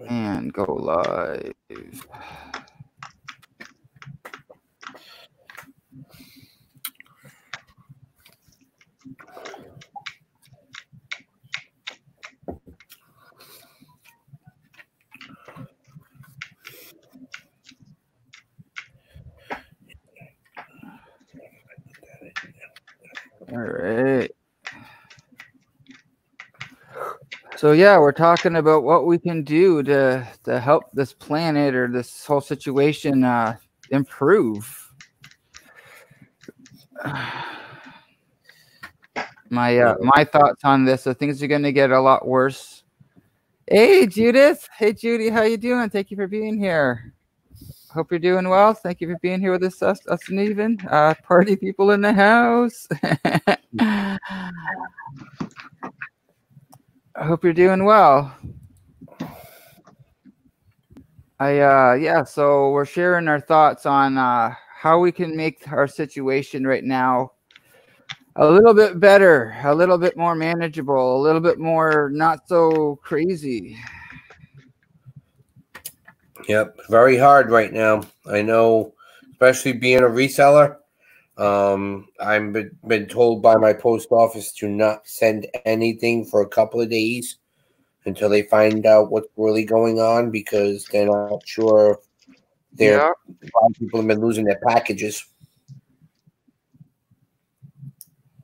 And go live. All right. So yeah, we're talking about what we can do to help this planet or this whole situation improve. My thoughts on this. So things are going to get a lot worse. Hey Judith. Hey Judy, how you doing? Thank you for being here. Hope you're doing well. Thank you for being here with us and even party people in the house. I hope you're doing well. So we're sharing our thoughts on how we can make our situation right now a little bit better, a little bit more manageable, a little bit more not so crazy. Yep, very hard right now. I know, especially being a reseller. I've been told by my post office to not send anything for a couple of days until they find out what's really going on, because they're not sure. A lot of people have been losing their packages.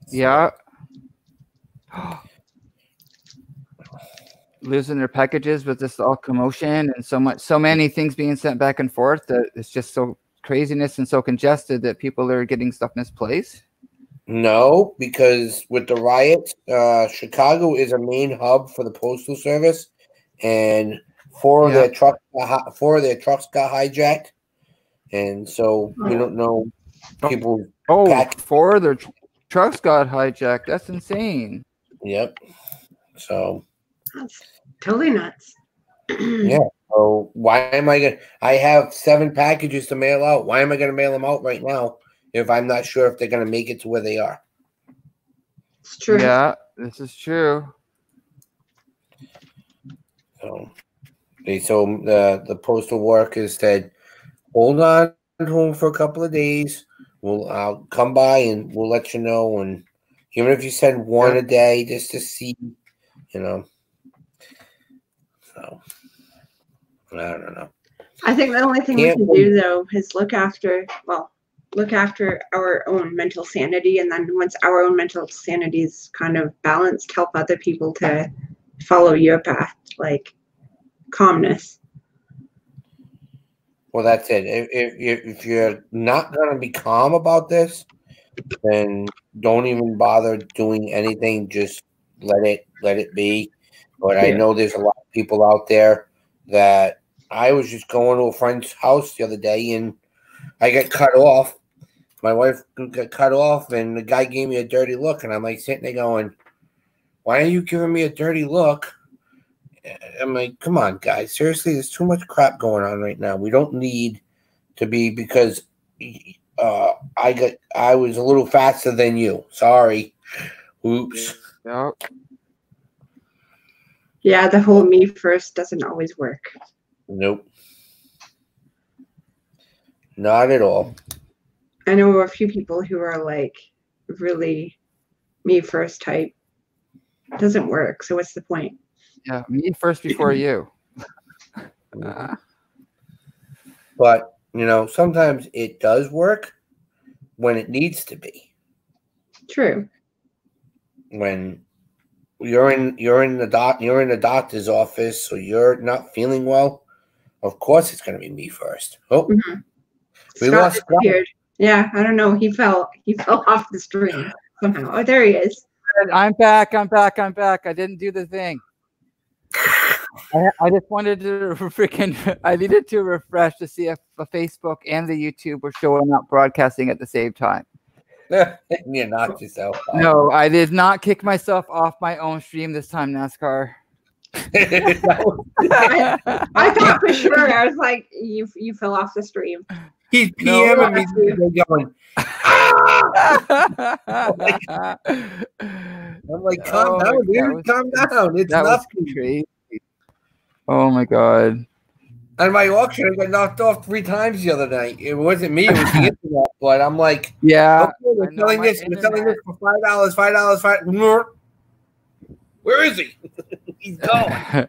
Yeah. Losing their packages with this all commotion and so many things being sent back and forth that it's just so craziness and so congested that people are getting stuff misplaced. No, because with the riots, Chicago is a main hub for the postal service, and four of their trucks got hijacked, and so we don't know people. Four of their trucks got hijacked. That's insane. Yep. So that's totally nuts. Yeah. So why am I gonna? I have 7 packages to mail out. Why am I gonna mail them out right now if I'm not sure if they're gonna make it to where they are? It's true. Yeah, this is true. So the postal workers said, hold on home for a couple of days. I'll come by and we'll let you know. And even if you send one a day just to see, So I don't know. I think the only thing we can do though is look after our own mental sanity, and then once our own mental sanity is kind of balanced, help other people to follow your path, like calmness. Well, that's it. If you're not going to be calm about this, then don't even bother doing anything. Just let it be. But I know there's a lot of people out there that I was just going to a friend's house the other day and I got cut off. My wife got cut off and the guy gave me a dirty look, and I'm like sitting there going, why are you giving me a dirty look? I'm like, come on, guys. Seriously, there's too much crap going on right now. We don't need to be, because I was a little faster than you. Sorry. Oops. Yeah, the whole me first doesn't always work. Nope. Not at all. I know a few people who are like really me first type. It doesn't work. So what's the point? Yeah, me first before you. But, sometimes it does work when it needs to be. True. When you're in the doctor's office, so you're not feeling well, of course it's going to be me first. Oh, we lost Scott. Yeah, I don't know. He fell off the stream somehow. Oh, there he is. I'm back. I didn't do the thing. I just wanted to I needed to refresh to see if the Facebook and the YouTube were showing up broadcasting at the same time. You knocked yourself out. No, I did not kick myself off my own stream this time, NASCAR. I thought for sure. I was like, you fell off the stream. He's PMing me going. I'm like, calm down, dude. Calm down. It's nothing. Crazy. Oh my God. On my auction, I got knocked off 3 times the other night. It wasn't me; it was the internet. But I'm like, Yeah. okay, we're I know selling my this. We're selling this internet. for $5. $5. Where is he? He's gone.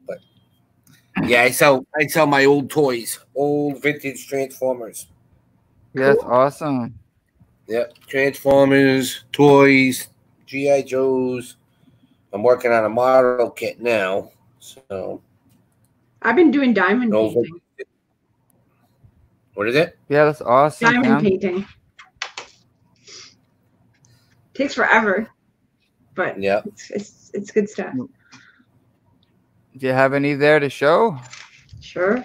But yeah, I sell my old toys, old vintage Transformers. Yeah, that's awesome. Yep, Transformers, toys, GI Joes. I'm working on a model kit now, so I've been doing diamond those are- painting. what is it? Yeah, that's awesome. Diamond Cam. painting. Takes forever, but Yeah. it's good stuff. Do you have any there to show? Sure.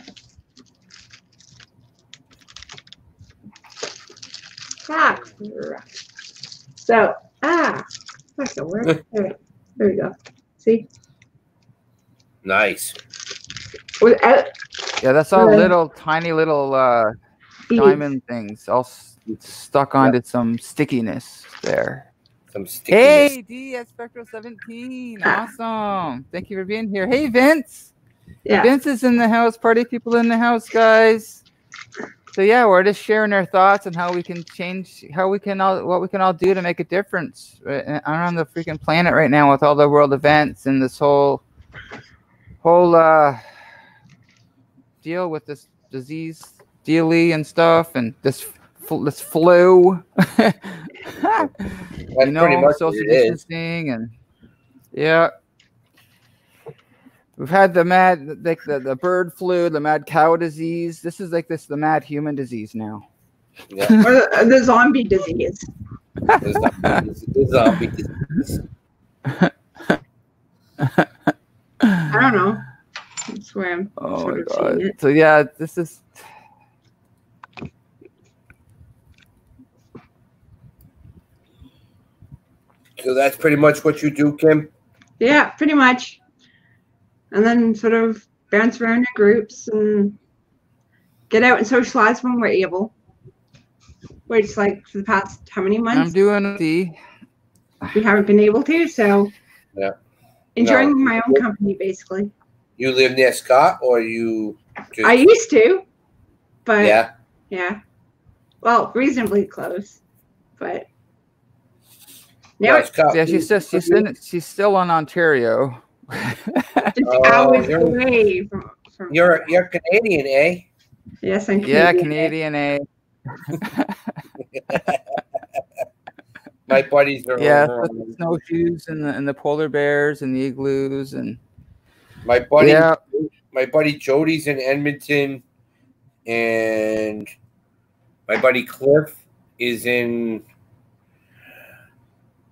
Ah, crap. So, that's the word. There we go. See? Nice. Without Yeah, that's all Yeah. little, tiny little beads. diamond things all stuck onto some stickiness there. Some stickiness. Hey, D at Spectral 17. Awesome. Thank you for being here. Hey, Vince. Yeah. Vince is in the house. Party people in the house, guys. So yeah, we're just sharing our thoughts on how we can change, what we can all do to make a difference around the freaking planet right now with all the world events and this whole deal with this disease dealy and stuff and this flu. That's you know, pretty much social what it is. distancing and yeah. We've had the bird flu, the mad cow disease. This is the mad human disease now. Yeah. Or the zombie disease. The zombie disease. I don't know. That's where I'm Oh sort my of seeing God. it. So yeah, this is So that's pretty much what you do, Kim? Yeah, pretty much. And then sort of bounce around in groups and get out and socialize when we're able. Which, like, for the past how many I'm months doing the we haven't been able to. So, Yeah. enjoying No. my own company, basically. You live near Scott, or you just... I used to, but Yeah. Well, reasonably close, but now No, it's Scott, yeah. She's still in Ontario. just Oh, hours you're- away from. You're Canadian, eh? Yes, I'm Yeah, Canadian. Canadian, eh? My buddies are Yeah, over with on- the snowshoes and the polar bears and the igloos and my buddy yeah. my buddy Jody's in Edmonton, and my buddy Cliff is in,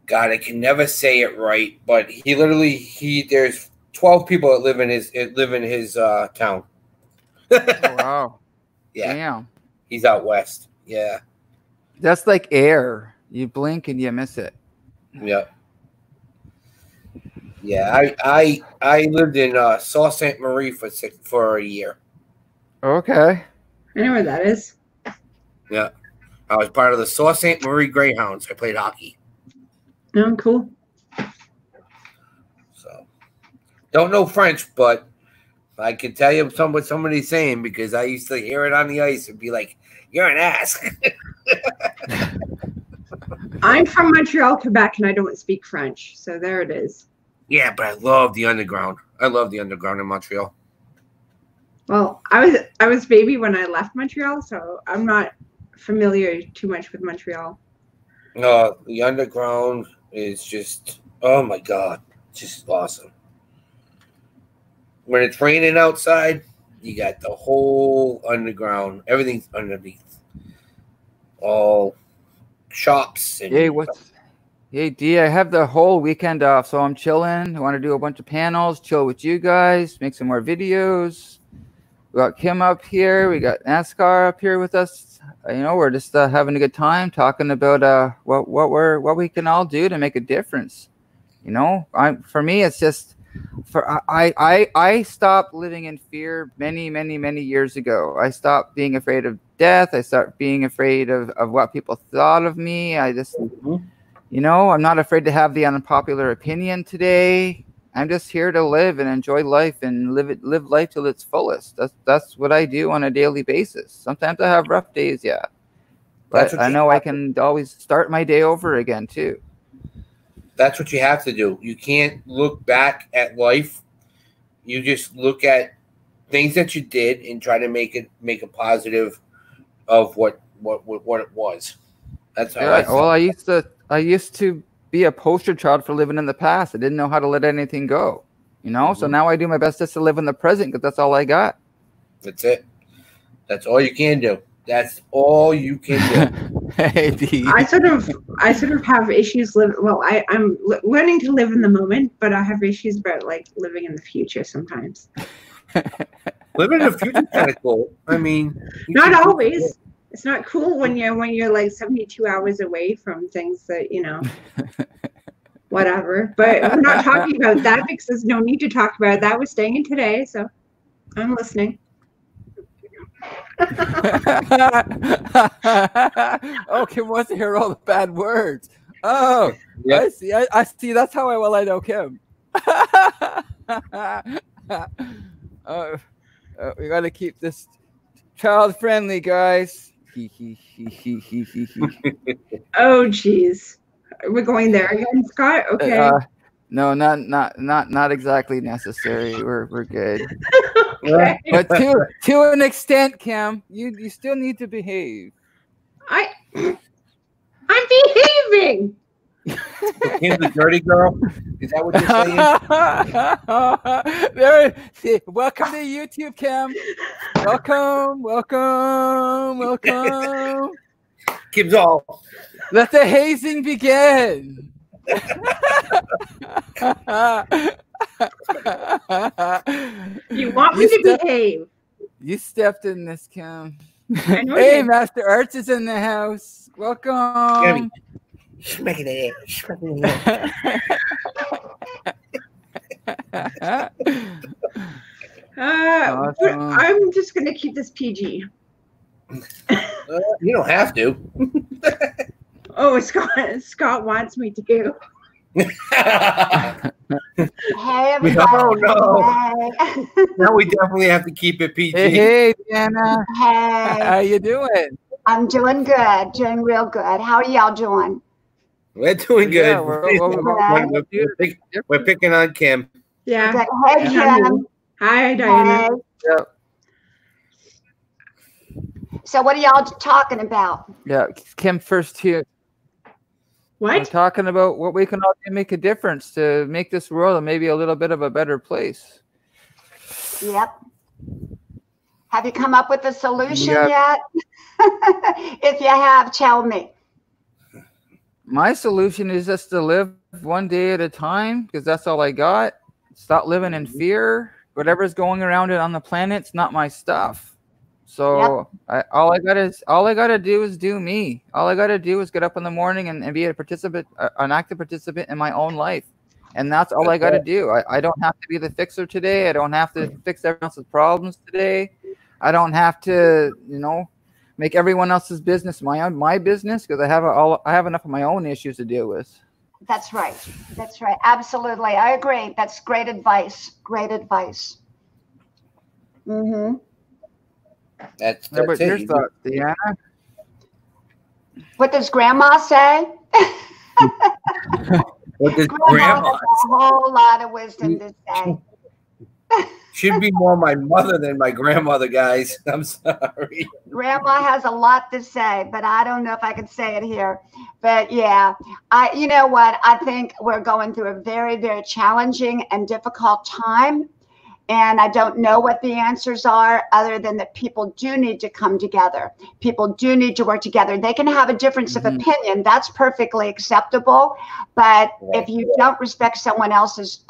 God, I can never say it right, but there's 12 people that live in his town. Oh, wow. Yeah, Damn. he's out west. Yeah. That's like air. You blink and you miss it. Yeah. Yeah, I lived in Sault Ste. Marie for a year. Okay. I know where that is. Yeah. I was part of the Sault Ste. Marie Greyhounds. I played hockey. No, cool. So don't know French, but I can tell you what somebody's saying because I used to hear it on the ice and be like, "You're an ass." I'm from Montreal, Quebec, and I don't speak French, so there it is. Yeah, but I love the underground. I love the underground in Montreal. Well, I was baby when I left Montreal, so I'm not familiar too much with Montreal. The underground is just, oh my God, just awesome. When it's raining outside, you got the whole underground. Everything's underneath. All shops. And Hey, D, I have the whole weekend off, so I'm chilling. I want to do a bunch of panels, chill with you guys, make some more videos. We got Kim up here. We got NASCAR up here with us. We're just having a good time talking about what we can all do to make a difference. For me, it's just I stopped living in fear many years ago. I stopped being afraid of death. I stopped being afraid of what people thought of me. I just, I'm not afraid to have the unpopular opinion today. I'm just here to live and enjoy life and live life till its fullest. That's what I do on a daily basis. Sometimes I have rough days, yeah. But I know I can always start my day over again too. That's what you have to do. You can't look back at life. You just look at things that you did and try to make a positive of what it was. That's how I feel. Well, I used to be a poster child for living in the past. I didn't know how to let anything go, you know. So now I do my best just to live in the present because that's all I got. That's it. That's all you can do. That's all you can do. Hey, D. I sort of have issues I'm learning to live in the moment, but I have issues about like living in the future sometimes. Living in the future is kind of cool. I mean, not always. It's not cool when you're like 72 hours away from things that, you know, whatever. But we're not talking about that because there's no need to talk about that. We're staying in today, so I'm listening. Oh, Kim wants to hear all the bad words. Oh, yep. I see. That's how I know Kim. We got to keep this child friendly, guys. Oh, geez, we're going there again, Scott. Okay. No, not exactly necessary. We're good. Okay. But to an extent, Kim, you still need to behave. I'm behaving. Kim's a dirty girl. Is that what you're saying? Welcome to YouTube, Kim. Welcome. Kim's all. Let the hazing begin. You want me to behave? You stepped in this, Kim. Hey, Master Arts is in the house. Welcome. Smacking it. Awesome. I'm just gonna keep this PG. You don't have to. Oh, Scott wants me to. Hey, everybody. Oh, no. Now we definitely have to keep it PG. Hey, Diana. Hey. How you doing? I'm doing good. Doing real good. How are y'all doing? We're doing good. Yeah, we're picking on Kim. Yeah. Good. Hey, Kim. Hi, Diana. Hey. Yep. So what are y'all talking about? Yeah, Kim first here. What? We're talking about what we can all do to make a difference to make this world maybe a little bit of a better place. Yep. Have you come up with a solution yet? If you have, tell me. My solution is just to live one day at a time because that's all I got. Stop living in fear. Whatever's going around on the planet's not my stuff. So all I gotta do is do me. All I gotta do is get up in the morning and be a participant, an active participant in my own life, and that's all I gotta do. I don't have to be the fixer today. I don't have to fix everyone else's problems today. I don't have to, make everyone else's business my business because I have enough of my own issues to deal with. That's right. That's right. Absolutely, I agree. That's great advice. Great advice. Mm-hmm. That's your it. thoughts, Deanna? What does Grandma say? What does Grandma has a whole lot of wisdom to say. Should be more my mother than my grandmother, guys. I'm sorry. Grandma has a lot to say, but I don't know if I can say it here. But yeah, you know what? I think we're going through a very, very challenging and difficult time. And I don't know what the answers are other than that people do need to come together. People do need to work together. They can have a difference of opinion. That's perfectly acceptable. But if you don't respect someone else's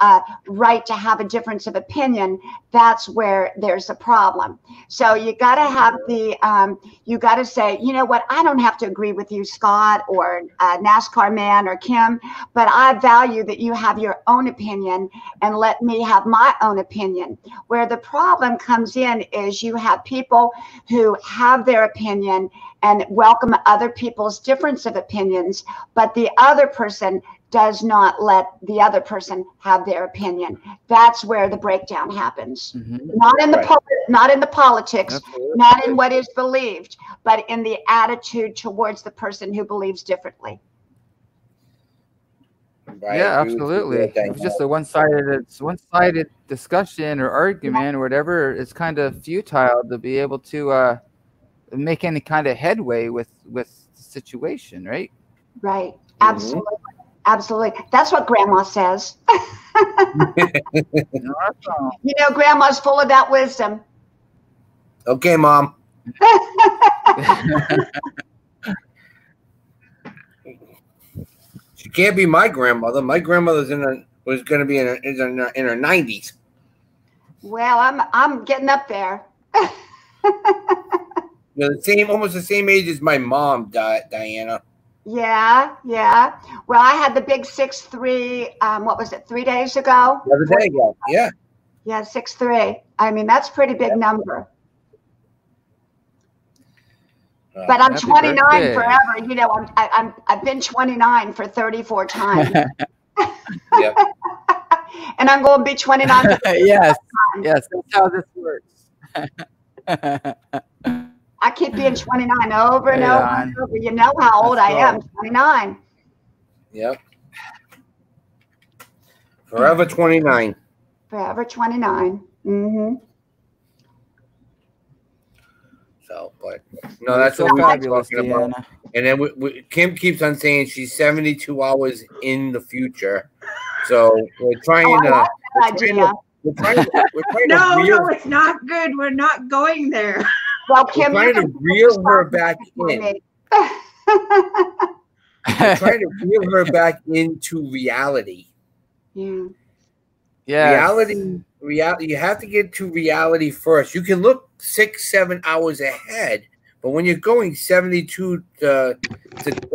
right to have a difference of opinion, that's where there's a problem. So you got to have you got to say, you know what, I don't have to agree with you, Scott, or NASCAR man, or Kim, but I value that you have your own opinion and let me have my own opinion. Where the problem comes in is you have people who have their opinion and welcome other people's difference of opinions, but the other person does not let the other person have their opinion. That's where the breakdown happens. Not in the not in the politics, not in what is believed, but in the attitude towards the person who believes differently. Yeah, absolutely. If it's just a one-sided discussion or argument or whatever, it's kind of futile to be able to make any kind of headway with the situation, right? Right. Absolutely. Absolutely. That's what Grandma says. You know, Grandma's full of that wisdom. Okay, Mom. She can't be my grandmother. My grandmother's was going to be in her 90s. Well, I'm getting up there. You're almost the same age as my mom, Diana. Yeah, yeah. Well, I had the big 6'3", what was it, 3 days ago? The other day ago, yeah. Yeah, 6'3". I mean, that's a pretty big number. But I'm 29 forever. You know, I've been 29 for 34 times. Yep. And I'm going to be 29. Yes, that's how this works. I keep being 29 over and over and over. You know how old I am, 29. Yep. Forever 29. Forever 29. Mm-hmm. So, but no, that's what we were talking about. And then Kim keeps on saying she's 72 hours in the future. So we're trying to. No, it's not good. We're not going there. Well, Kim, we're trying to reel her back in. We're trying to reel her back into reality. Yeah. Yeah. Reality. You have to get to reality first. You can look 6-7 hours ahead, but when you're going 72 to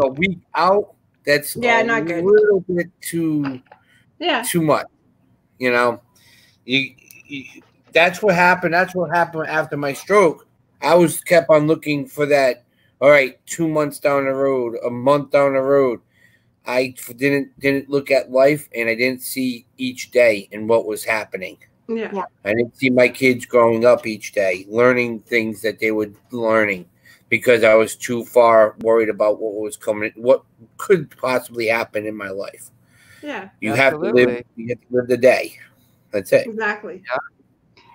a week out, that's not good. A little bit too much. You know, that's what happened. That's what happened after my stroke. I kept on looking for that. All right, 2 months down the road, a month down the road. I didn't look at life, and I didn't see each day and what was happening. Yeah. I didn't see my kids growing up each day, learning things that they were learning, because I was too far worried about what was coming, what could possibly happen in my life. Yeah. You have to live the day. That's it. Exactly. Yeah.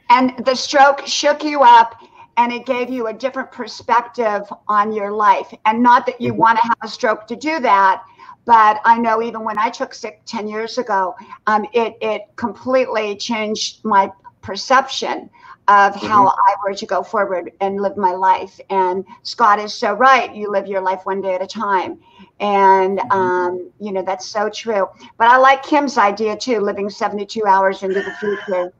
And the stroke shook you up, and it gave you a different perspective on your life. And not that you want to have a stroke to do that, but I know even when I took sick 10 years ago, it completely changed my perception of how I were to go forward and live my life. And Scott is so right. You live your life one day at a time. And, you know, that's so true. But I like Kim's idea, too, living 72 hours into the future.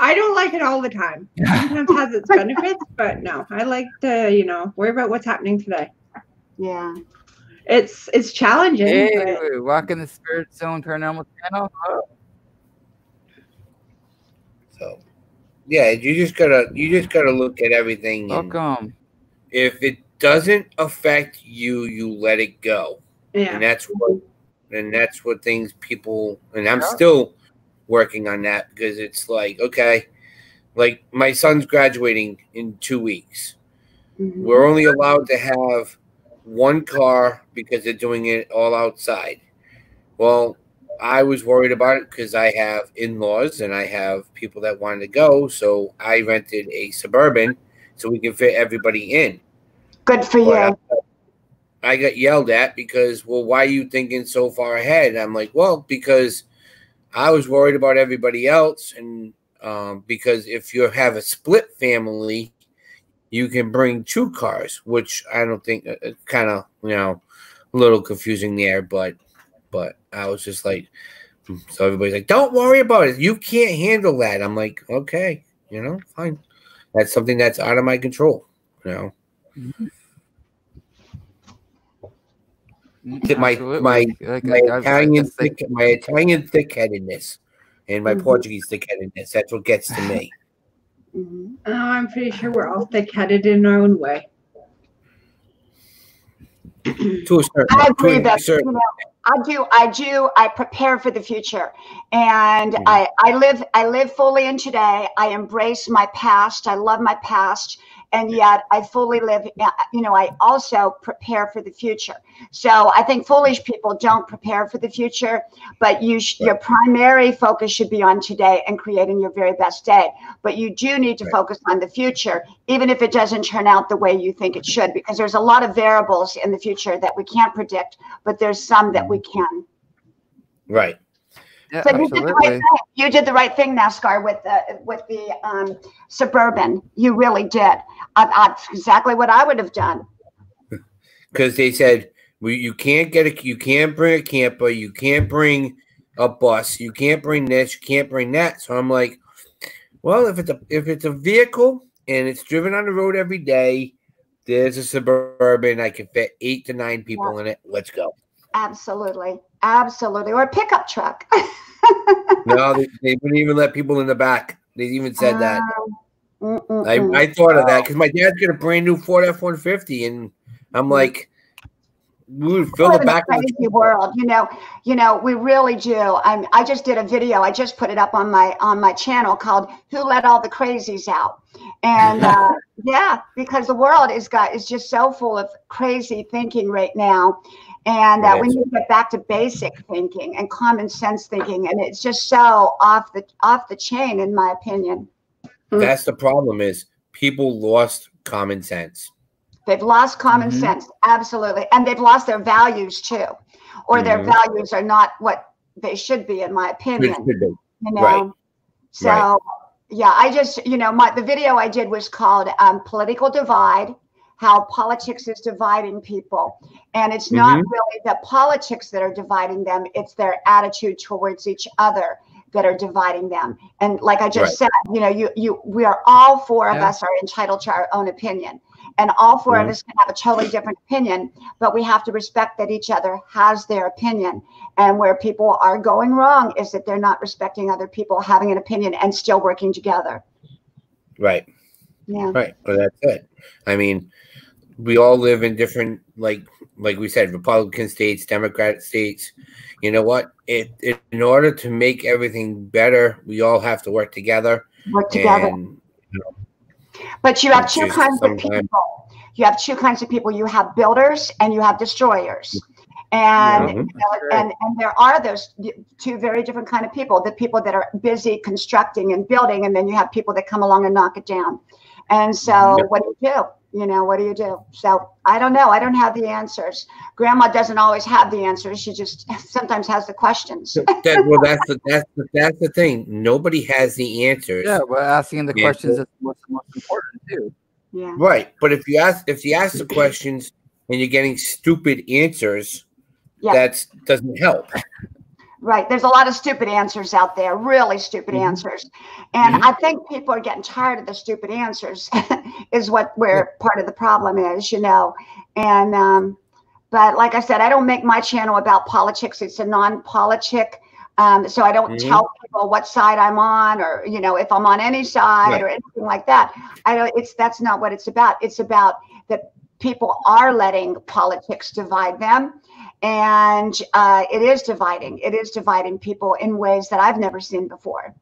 I don't like it all the time. Sometimes it has its benefits, but no, I like to, you know, worry about what's happening today. Yeah. It's challenging. Hey, walking the Spirit Zone Paranormal Channel. Oh. So, yeah, you just gotta look at everything. Welcome. If it doesn't affect you, you let it go. Yeah. And that's what things people, and I'm still working on that, because it's like, okay, like my son's graduating in 2 weeks. We're only allowed to have one car because they're doing it all outside. Well, I was worried about it because I have in-laws and I have people that wanted to go, so I rented a Suburban so we can fit everybody in. Good for you. I got yelled at because, well, why are you thinking so far ahead? I'm like, well, because I was worried about everybody else, and because if you have a split family, you can bring 2 cars, which I don't think kind of, you know, a little confusing there, but I was just like, so everybody's like, don't worry about it. You can't handle that. I'm like, okay, you know, fine. That's something that's out of my control, you know. My Italian thick-headedness and my Portuguese thick-headedness, that's what gets to me. Oh, I'm pretty sure we're all thick-headed in our own way. I agree that, you know, I prepare for the future, and I live fully in today. I embrace my past. I love my past, and yet I fully live. I also prepare for the future. So I think foolish people don't prepare for the future, but your primary focus should be on today and creating your very best day. But you do need to focus on the future, even if it doesn't turn out the way you think it should, because there's a lot of variables in the future that we can't predict, but there's some that we can. Right. Yeah, So absolutely. you did the right thing, NASCAR, with the Suburban. You really did. That's exactly what I would have done. Because they said you can't bring a camper, you can't bring a bus, you can't bring this, you can't bring that. So I'm like, well, if it's a vehicle and it's driven on the road every day, there's a Suburban. I can fit 8 to 9 people in it. Let's go. Absolutely. Or a pickup truck. No, they wouldn't even let people in the back. They even said that. I thought of that because my dad's got a brand new Ford F-150, and I'm like, we would fill the back of the world. We really do. I just did a video. I just put it up on my channel called "Who Let All the Crazies Out?" And because the world is just so full of crazy thinking right now. And we need to get back to basic thinking and common sense thinking, and it's just so off the chain, in my opinion. That's the problem: is people lost common sense. They've lost common sense, absolutely, and they've lost their values too, or their values are not what they should be, in my opinion. Right. So, I just, the video I did was called "Political Divide." How politics is dividing people. And it's not really the politics that are dividing them, it's their attitude towards each other that are dividing them. And like I just said, we are all four of us are entitled to our own opinion. And all four of us can have a totally different opinion, but we have to respect that each other has their opinion. And where people are going wrong is that they're not respecting other people having an opinion and still working together. Right. Yeah. Right. Well, that's it. I mean, we all live in different, like we said, Republican states, Democratic states. You know what? In order to make everything better, we all have to work together. And, but you have two kinds of people. You have two kinds of people. You have builders and you have destroyers. And and there are those two very different kind of people. The people that are busy constructing and building, and then you have people that come along and knock it down. And so what do you do? What do you do? So I don't know. I don't have the answers. Grandma doesn't always have the answers. She just sometimes has the questions. That's the thing. Nobody has the answers. Yeah, but asking the questions is what's the most important too. Yeah. Right. But if you ask the questions and you're getting stupid answers, that doesn't help. Right. There's a lot of stupid answers out there, really stupid answers. And I think people are getting tired of the stupid answers is where part of the problem is, And, but like I said, I don't make my channel about politics. It's a non-politic. So I don't tell people what side I'm on or, if I'm on any side or anything like that. That's not what it's about. It's about that people are letting politics divide them. And it is dividing people in ways that I've never seen before.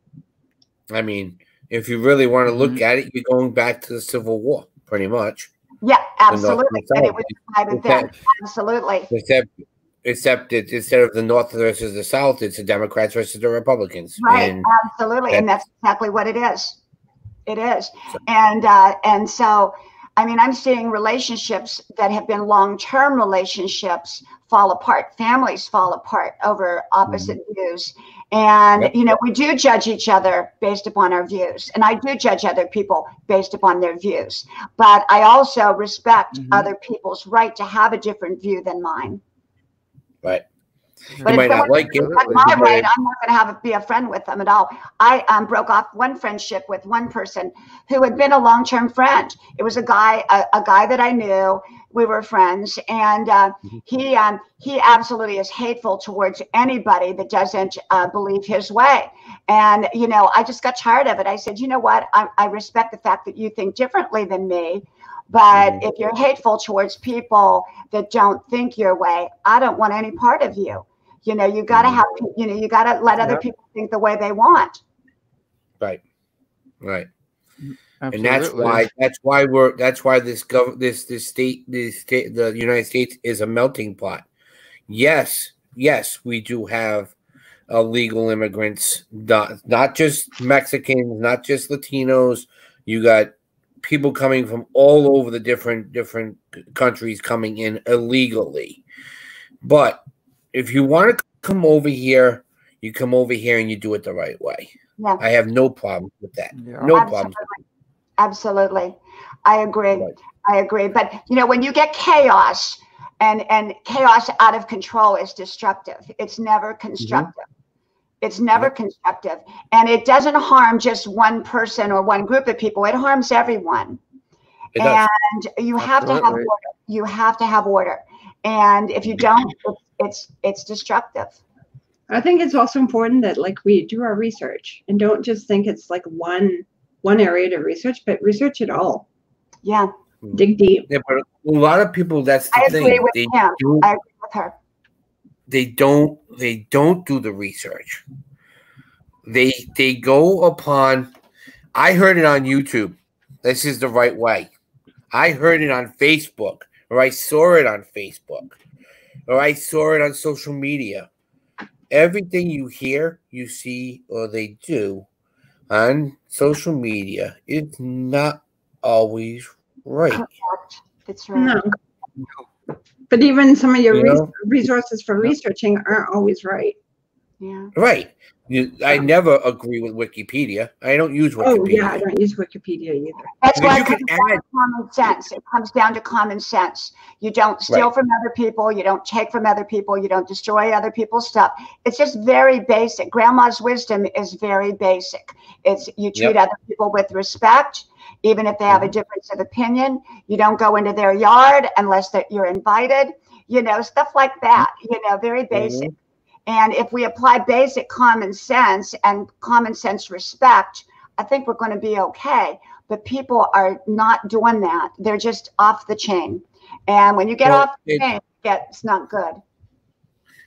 I mean, if you really want to look at it, you're going back to the Civil War, pretty much. Yeah, absolutely. And it was divided then. Absolutely. Except instead of the North versus the South, it's the Democrats versus the Republicans. Right, absolutely. And that's exactly what it is. It is. And so, I mean, I'm seeing relationships that have been long-term relationships fall apart. Families fall apart over opposite views. And, we do judge each other based upon our views. And I do judge other people based upon their views. But I also respect other people's right to have a different view than mine. Right. But if someone like my right, I'm not going to be a friend with them at all. I broke off one friendship with one person who had been a long-term friend. It was a guy that I knew. We were friends, and he absolutely is hateful towards anybody that doesn't believe his way. And I just got tired of it. I said, you know what? I respect the fact that you think differently than me. But if you're hateful towards people that don't think your way, I don't want any part of you. You know, you got to have, you know, you got to let other people think the way they want. Right. Right. Absolutely. And that's why the United States is a melting pot. Yes, we do have illegal immigrants, not just Mexicans, not just Latinos. You got people coming from all over the different countries coming in illegally. But if you want to come over here, you come over here and you do it the right way. Yeah. I have no problem with that. Yeah. No problem. Absolutely. I agree. Right. I agree. But, you know, when you get chaos and chaos out of control is destructive. It's never constructive. It's never constructive. And it doesn't harm just one person or one group of people. It harms everyone. It does. And you have to have order. You have to have order. And if you don't, it's destructive. I think it's also important that like we do our research and don't just think it's like one area to research, but research it all. Yeah. Dig deep. Yeah, but a lot of people, that's the thing. I agree with her. They don't do the research. They go upon, I heard it on YouTube. This is the right way. I heard it on Facebook, or I saw it on Facebook, or I saw it on social media. Everything you hear, you see, or they do on social media is not always right. That's right. No. But even some of your resources for researching aren't always right. Yeah. Right. I never agree with Wikipedia. I don't use Wikipedia. Oh, yeah, I don't use Wikipedia either. That's why it comes down to common sense. It comes down to common sense. You don't steal from other people. You don't take from other people. You don't destroy other people's stuff. It's just very basic. Grandma's wisdom is very basic. It's you treat other people with respect, even if they have a difference of opinion. You don't go into their yard unless you're invited. You know, stuff like that. You know, very basic. And if we apply basic common sense and common sense respect, I think we're going to be okay. But people are not doing that. They're just off the chain. And when you get off the chain, it's not good.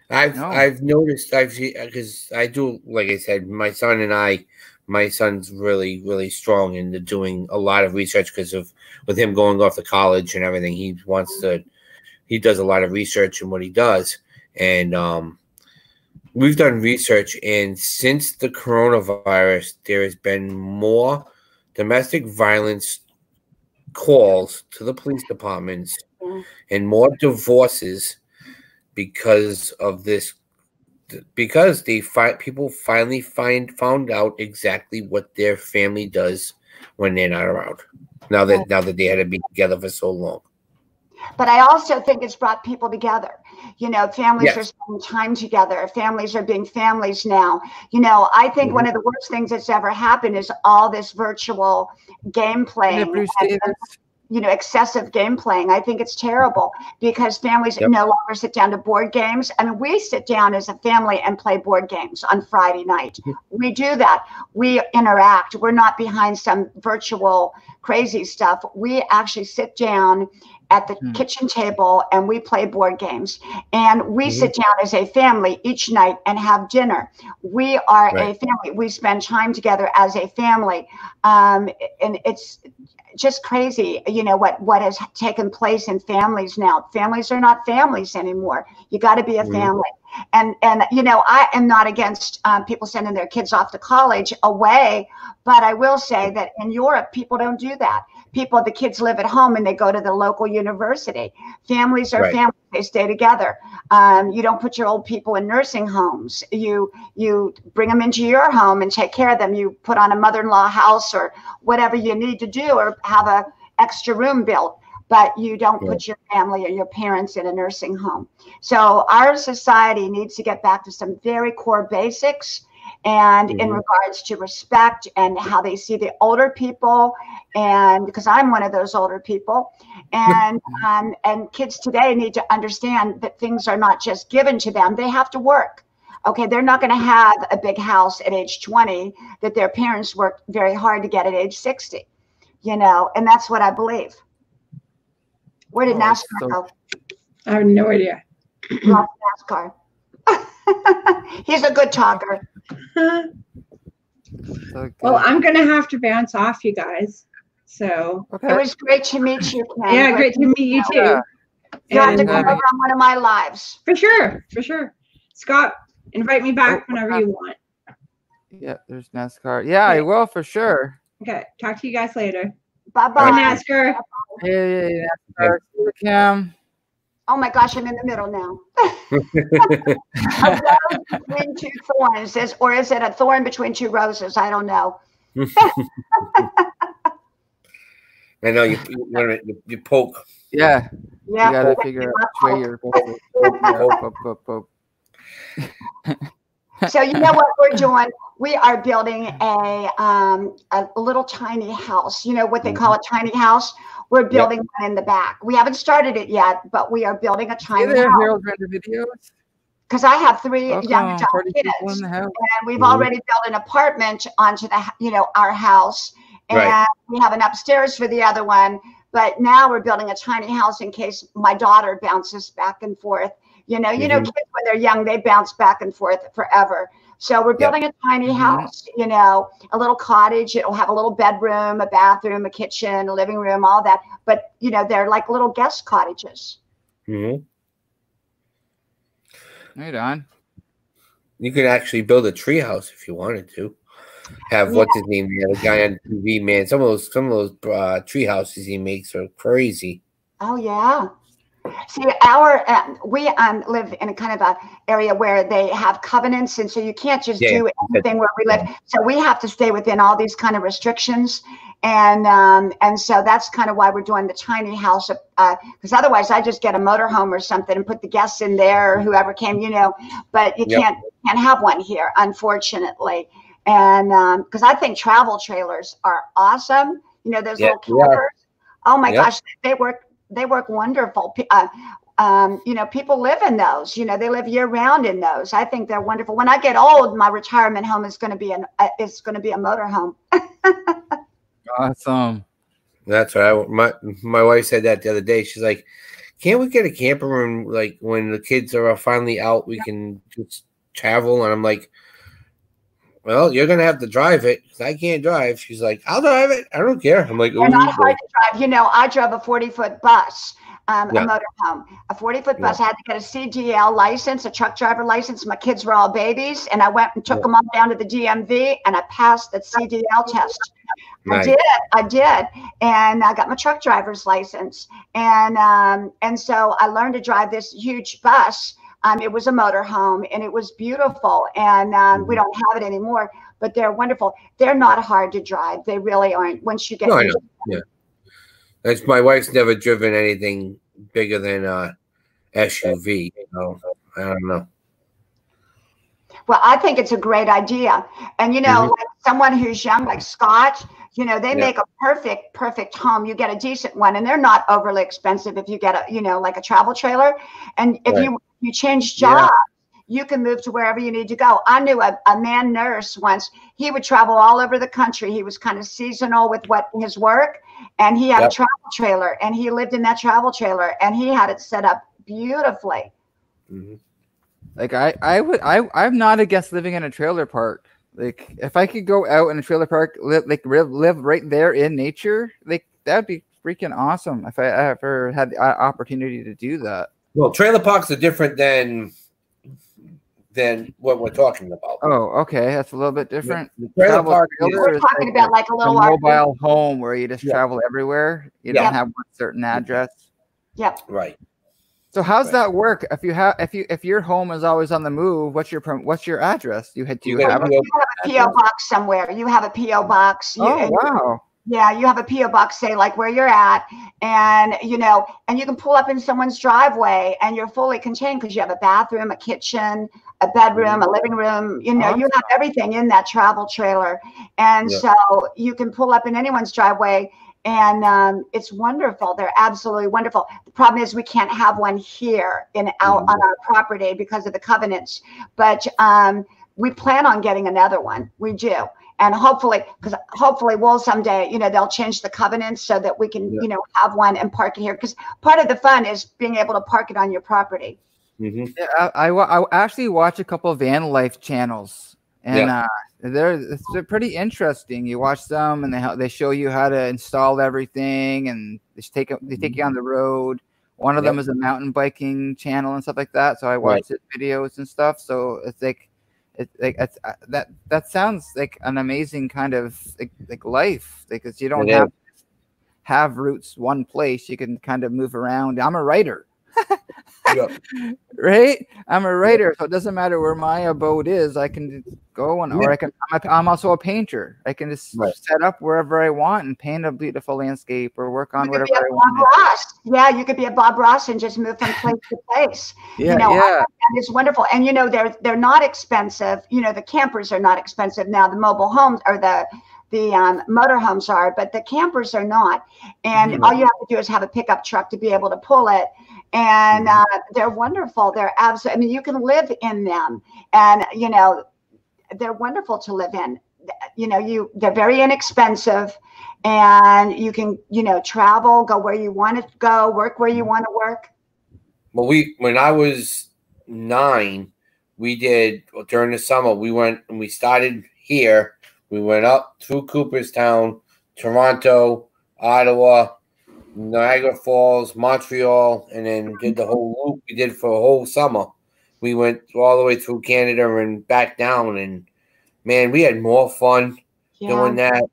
I've noticed, because I do, like I said, my son's really, really strong into doing a lot of research because with him going off to college and everything, he does a lot of research in what he does. And, we've done research, and since the coronavirus, there has been more domestic violence calls to the police departments and more divorces because of this. Because people finally found out exactly what their family does when they're not around. Now that they had to be together for so long. But I also think it's brought people together. You know, families are spending time together. Families are being families now. You know, I think one of the worst things that's ever happened is all this virtual game playing. You know, excessive game playing. I think it's terrible because families no longer sit down to board games. I mean, we sit down as a family and play board games on Friday night. We do that. We interact. We're not behind some virtual crazy stuff. We actually sit down at the kitchen table and we play board games, and we sit down as a family each night and have dinner. We are a family. We spend time together as a family. And it's just crazy, you know, what has taken place in families now. Families are not families anymore. You got to be a family. And you know, I am not against people sending their kids off to college away, but I will say that in Europe, people don't do that. The kids live at home and they go to the local university. Families are families. They stay together. You don't put your old people in nursing homes. You bring them into your home and take care of them. You put on a mother-in-law house or whatever you need to do, or have a extra room built. But you don't put your family or your parents in a nursing home. So our society needs to get back to some very core basics, and in regards to respect and how they see the older people, and because I'm one of those older people, and kids today need to understand that things are not just given to them. They have to work. Okay, they're not going to have a big house at age 20 that their parents worked very hard to get at age 60, you know, and that's what I believe. Where did NASCAR go? I have no idea. NASCAR. He's a good talker. So Well, good. I'm gonna have to bounce off, you guys. So It Okay. was great to meet you, Ken. yeah, great to meet you too. Yeah. You have to And, come over on one of my lives. for sure, for sure. Scott, invite me back Oh, whenever you want. Yeah, there's NASCAR. Yeah, I will for sure. Okay, talk to you guys later. Bye Bye, bye. NASCAR. Hey, NASCAR. See you, Kim. Oh my gosh, I'm in the middle now. A rose between two thorns, or is it a thorn between two roses? I don't know. I know you poke. Yeah, Yeah. you gotta figure out which way you're going. Poke. So you know what we're doing? We are building a little tiny house. You know what they call a tiny house? We're building one in the back. We haven't started it yet, but we are building a Hey tiny there, house. Harold Render Videos. Because I have three young Welcome, adult party people in kids, the house. and we've already built an apartment onto our house, and Right. we have an upstairs for the other one. But now we're building a tiny house in case my daughter bounces back and forth. You know, kids when they're young, they bounce back and forth forever. So we're building a tiny house, a little cottage. It'll have a little bedroom, a bathroom, a kitchen, a living room, all that. But, they're like little guest cottages. Mm-hmm. Right on. You could actually build a treehouse if you wanted to. Have what's his name? The guy on TV, man. Some of those tree houses he makes are crazy. Oh yeah. See, we live in a kind of a area where they have covenants, and so you can't just do anything where we live. So we have to stay within all these kind of restrictions, and so that's kind of why we're doing the tiny house. Because otherwise, I just get a motorhome or something and put the guests in there or whoever came, But you can't have one here, unfortunately. And because I think travel trailers are awesome. Those little campers. Oh my gosh, they work wonderful. People live in those. They live year round in those. I think they're wonderful. When I get old, my retirement home is going to be a motorhome. Awesome. That's right. My wife said that the other day. She's like, "Can't we get a camper room? Like when the kids are finally out, we can just travel." And I'm like, "Well, you're gonna have to drive it because I can't drive." She's like, "I'll drive it. I don't care." I'm like, "They're not hard to drive." I drove a 40-foot bus, a motorhome, a 40-foot bus. I had to get a CDL license, a truck driver license. My kids were all babies, and I went and took them all down to the DMV, and I passed the CDL test. Nice. I did, and I got my truck driver's license, and so I learned to drive this huge bus. It was a motorhome, and it was beautiful, and we don't have it anymore, but they're wonderful. They're not hard to drive. They really aren't. Once you get used to them. That's my wife's never driven anything bigger than SUV. I don't know. Well, I think it's a great idea, and like someone who's young, like Scott, they make a perfect home. You get a decent one, and they're not overly expensive if you get a like a travel trailer, and if you change jobs, you can move to wherever you need to go. I knew a man nurse once. He would travel all over the country. He was kind of seasonal with his work, and he had a travel trailer, and he lived in that travel trailer, and he had it set up beautifully. Mm-hmm. Like I'm not against living in a trailer park. Like if I could go out in a trailer park, live right there in nature, like that'd be freaking awesome. If I ever had the opportunity to do that. Well, trailer parks are different than what we're talking about. Oh, okay, that's a little bit different. The trailer park we're talking about like a little mobile home where you just travel everywhere. You don't have one certain address. Yep. Right. So how's that work? If your home is always on the move, what's your address? You have a PO box somewhere. You have a PO box. Wow. Yeah, you have a PO box, say like where you're at, and you can pull up in someone's driveway, and you're fully contained because you have a bathroom, a kitchen, a bedroom, a living room. You have everything in that travel trailer, and so you can pull up in anyone's driveway. And it's wonderful. They're absolutely wonderful. The problem is we can't have one here on our property because of the covenants. But we plan on getting another one. We do. And hopefully we'll someday, they'll change the covenants so that we can, have one and park it here. Because part of the fun is being able to park it on your property. Yeah, I actually watch a couple of van life channels, and they're pretty interesting. You watch them, and they show you how to install everything, and they take you on the road. One of them is a mountain biking channel and stuff like that. So I watch his videos and stuff. So it's that sounds like an amazing kind of like life, because you don't have roots one place. You can kind of move around. I'm a writer. Right, I'm a writer, so it doesn't matter where my abode is. I can go or I'm also a painter. I can just set up wherever I want and paint a beautiful landscape or work on whatever I want. Yeah, you could be a Bob Ross and just move from place to place. And it's wonderful. And they're not expensive. The campers are not expensive now. The mobile homes or the motorhomes are, but the campers are not. And all you have to do is have a pickup truck to be able to pull it. And they're wonderful. They're absolutely, you can live in them, and, they're wonderful to live in. They're very inexpensive, and you can, travel, go where you want to go, work where you want to work. Well, when I was 9, we did, during the summer, we went and we started here. We went up through Cooperstown, Toronto, Ottawa, Niagara Falls, Montreal, and then did the whole loop we did for a whole summer. We went all the way through Canada and back down, and man, we had more fun doing that.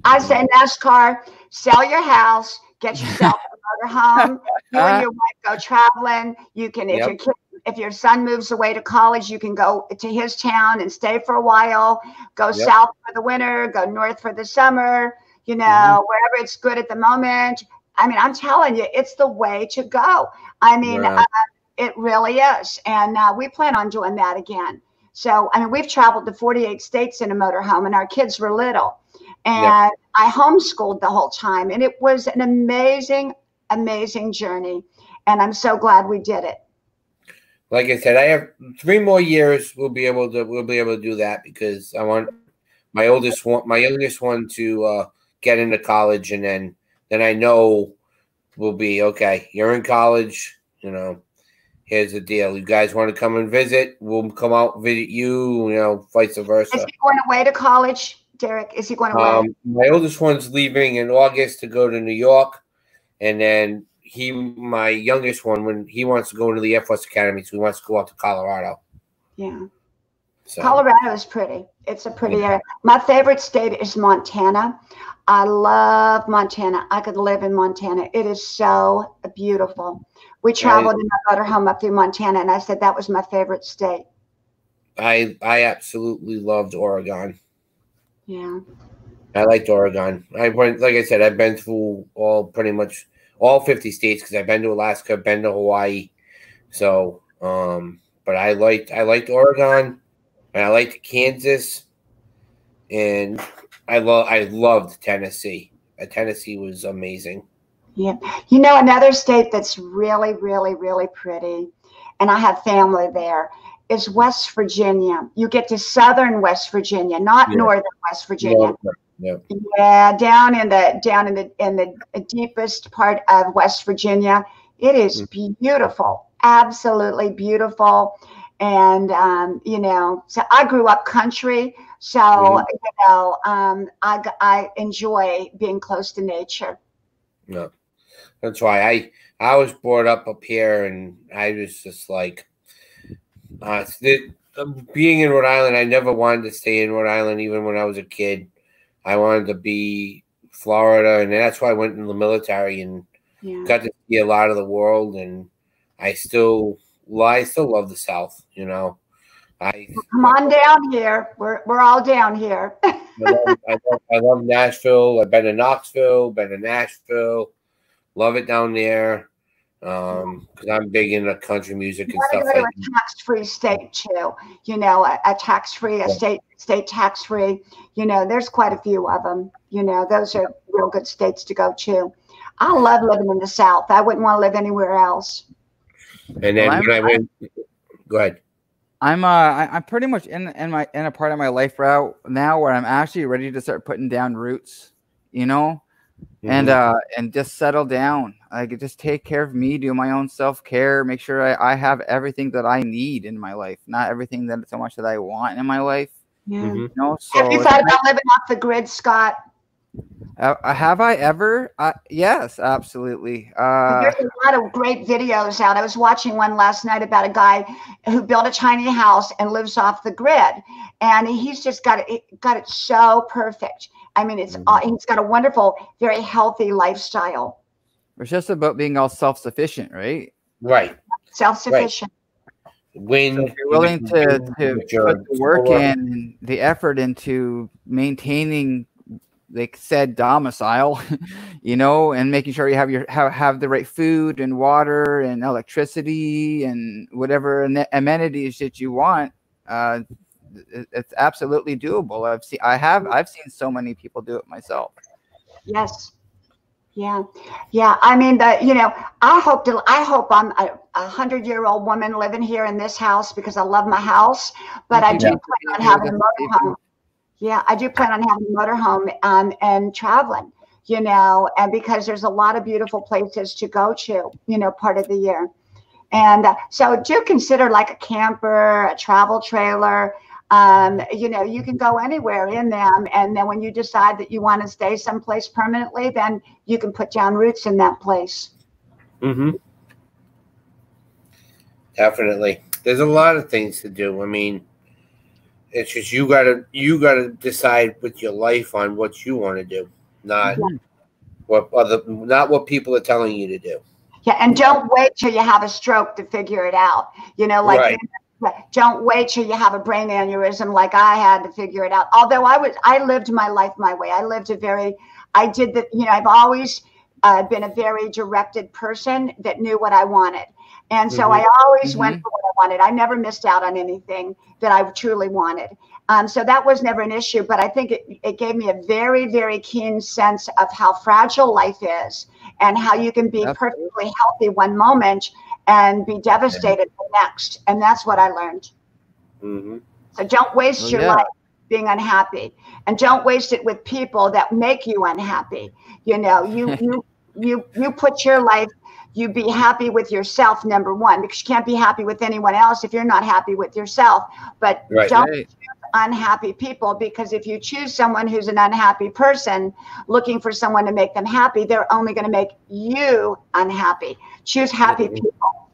I say NASCAR, sell your house, get yourself a motorhome, you and your wife go traveling. You can, if your son moves away to college, you can go to his town and stay for a while, go south for the winter, go north for the summer. Wherever it's good at the moment. I'm telling you, it's the way to go. It really is. And we plan on doing that again. So, we've traveled to 48 states in a motorhome, and our kids were little. And I homeschooled the whole time. And it was an amazing, amazing journey. And I'm so glad we did it. Like I said, I have 3 more years. We'll be able to do that, because I want my youngest one to get into college, and then I know we'll be okay. You're in college, here's the deal. You guys want to come and visit? We'll come out and visit you, vice versa. Is he going away to college, Derek? Is he going away? My oldest one's leaving in August to go to New York, and then my youngest one, when he wants to go to the Air Force Academy, so he wants to go out to Colorado. Yeah. So. Colorado is pretty. It's a pretty area. My favorite state is Montana. I love Montana. I could live in Montana. It is so beautiful. We traveled in my motorhome up through Montana, and I said that was my favorite state. I absolutely loved Oregon. Yeah. I liked Oregon. Like I said, I've been through pretty much all 50 states, because I've been to Alaska, been to Hawaii. So, but I liked Oregon. And I liked Kansas, and I loved Tennessee. Tennessee was amazing. Yeah. Another state that's really, really, really pretty, and I have family there, is West Virginia. You get to southern West Virginia, not northern West Virginia. Yeah, down in the deepest part of West Virginia. It is beautiful, absolutely beautiful. And, so I grew up country. So, I enjoy being close to nature. Yeah, that's why I was brought up here, and I was just like, being in Rhode Island, I never wanted to stay in Rhode Island, even when I was a kid. I wanted to be Florida, and that's why I went in the military and got to see a lot of the world. And I still love the South, Come on down here. We're all down here. I love Nashville. I've been to Knoxville, been to Nashville. Love it down there. Because I'm big into country music and stuff like that. A tax-free state too. A tax-free, a state tax-free. There's quite a few of them. Those are real good states to go to. I love living in the South. I wouldn't want to live anywhere else. And then when I went, go ahead. I'm pretty much in a part of my life route now where I'm actually ready to start putting down roots. and just settle down. I could just take care of me, do my own self-care, make sure I have everything that I need in my life, not everything that so much that I want in my life. Yeah. You know, Have you so thought about living off the grid, Scott? have I ever? Yes, absolutely. There's a lot of great videos out. I was watching one last night about a guy who built a tiny house and lives off the grid, and he's just got it so perfect. I mean, it's he's got a wonderful, very healthy lifestyle. It's just about being all self-sufficient, right? Right. Self-sufficient. When So if you're willing to put the work in, the effort into maintaining, like said, domicile, you know, and making sure you have the right food and water and electricity and whatever amenities that you want, it's absolutely doable. I've seen so many people do it myself. Yes. Yeah. I mean, I hope I'm a 100-year-old woman living here in this house because I love my house, but I do plan on having a motorhome. Yeah, I do plan on having a motorhome and traveling, you know, and because there's a lot of beautiful places to go to, you know, part of the year. And so do consider like a camper, a travel trailer. You know, you can go anywhere in them. And then when you decide that you want to stay someplace permanently, then you can put down roots in that place. Definitely. There's a lot of things to do. I mean, it's just you gotta decide with your life on what you want to do, not what people are telling you to do. Yeah, and don't wait till you have a stroke to figure it out. You know, like don't wait till you have a brain aneurysm like I had to figure it out. Although I lived my life my way. I've always been a very directed person that knew what I wanted. And so I always went for what I wanted. I never missed out on anything that I truly wanted. So that was never an issue, but I think it gave me a very, very keen sense of how fragile life is and how you can be perfectly healthy one moment and be devastated the next. And that's what I learned. So don't waste your life being unhappy, and don't waste it with people that make you unhappy. You know, you put your life, you be happy with yourself, number one, because you can't be happy with anyone else if you're not happy with yourself. But don't choose unhappy people, because if you choose someone who's an unhappy person looking for someone to make them happy, they're only going to make you unhappy. Choose happy people.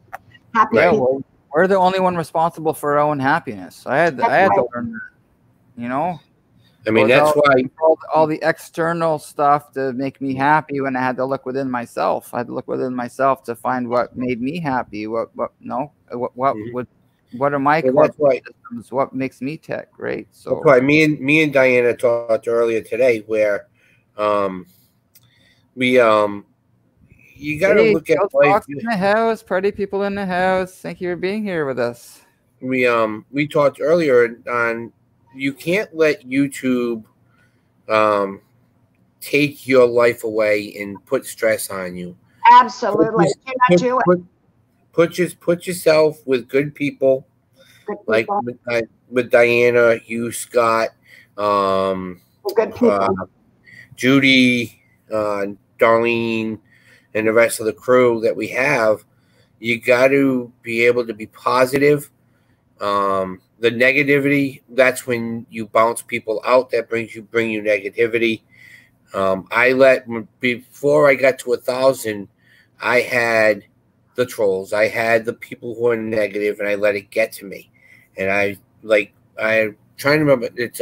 Happy people. Well, we're the only one responsible for our own happiness. I had to learn that, you know. I mean, that's why all the external stuff to make me happy, when I had to look within myself. I had to look within myself to find what made me happy. What are my systems? What makes me tick, right? So that's why me and Diana talked earlier today, where you got to look at life. In the house, party people in the house. Thank you for being here with us. We talked earlier on. You can't let YouTube take your life away and put stress on you. Absolutely. Put yourself with good people, like with Diana, you, Scott, good people. Judy, Darlene, and the rest of the crew that we have. You got to be able to be positive. The negativity, that's when you bounce people out. That bring you negativity. Before I got to 1,000, I had the trolls. I had the people who are negative, and I let it get to me. And I'm trying to remember. It's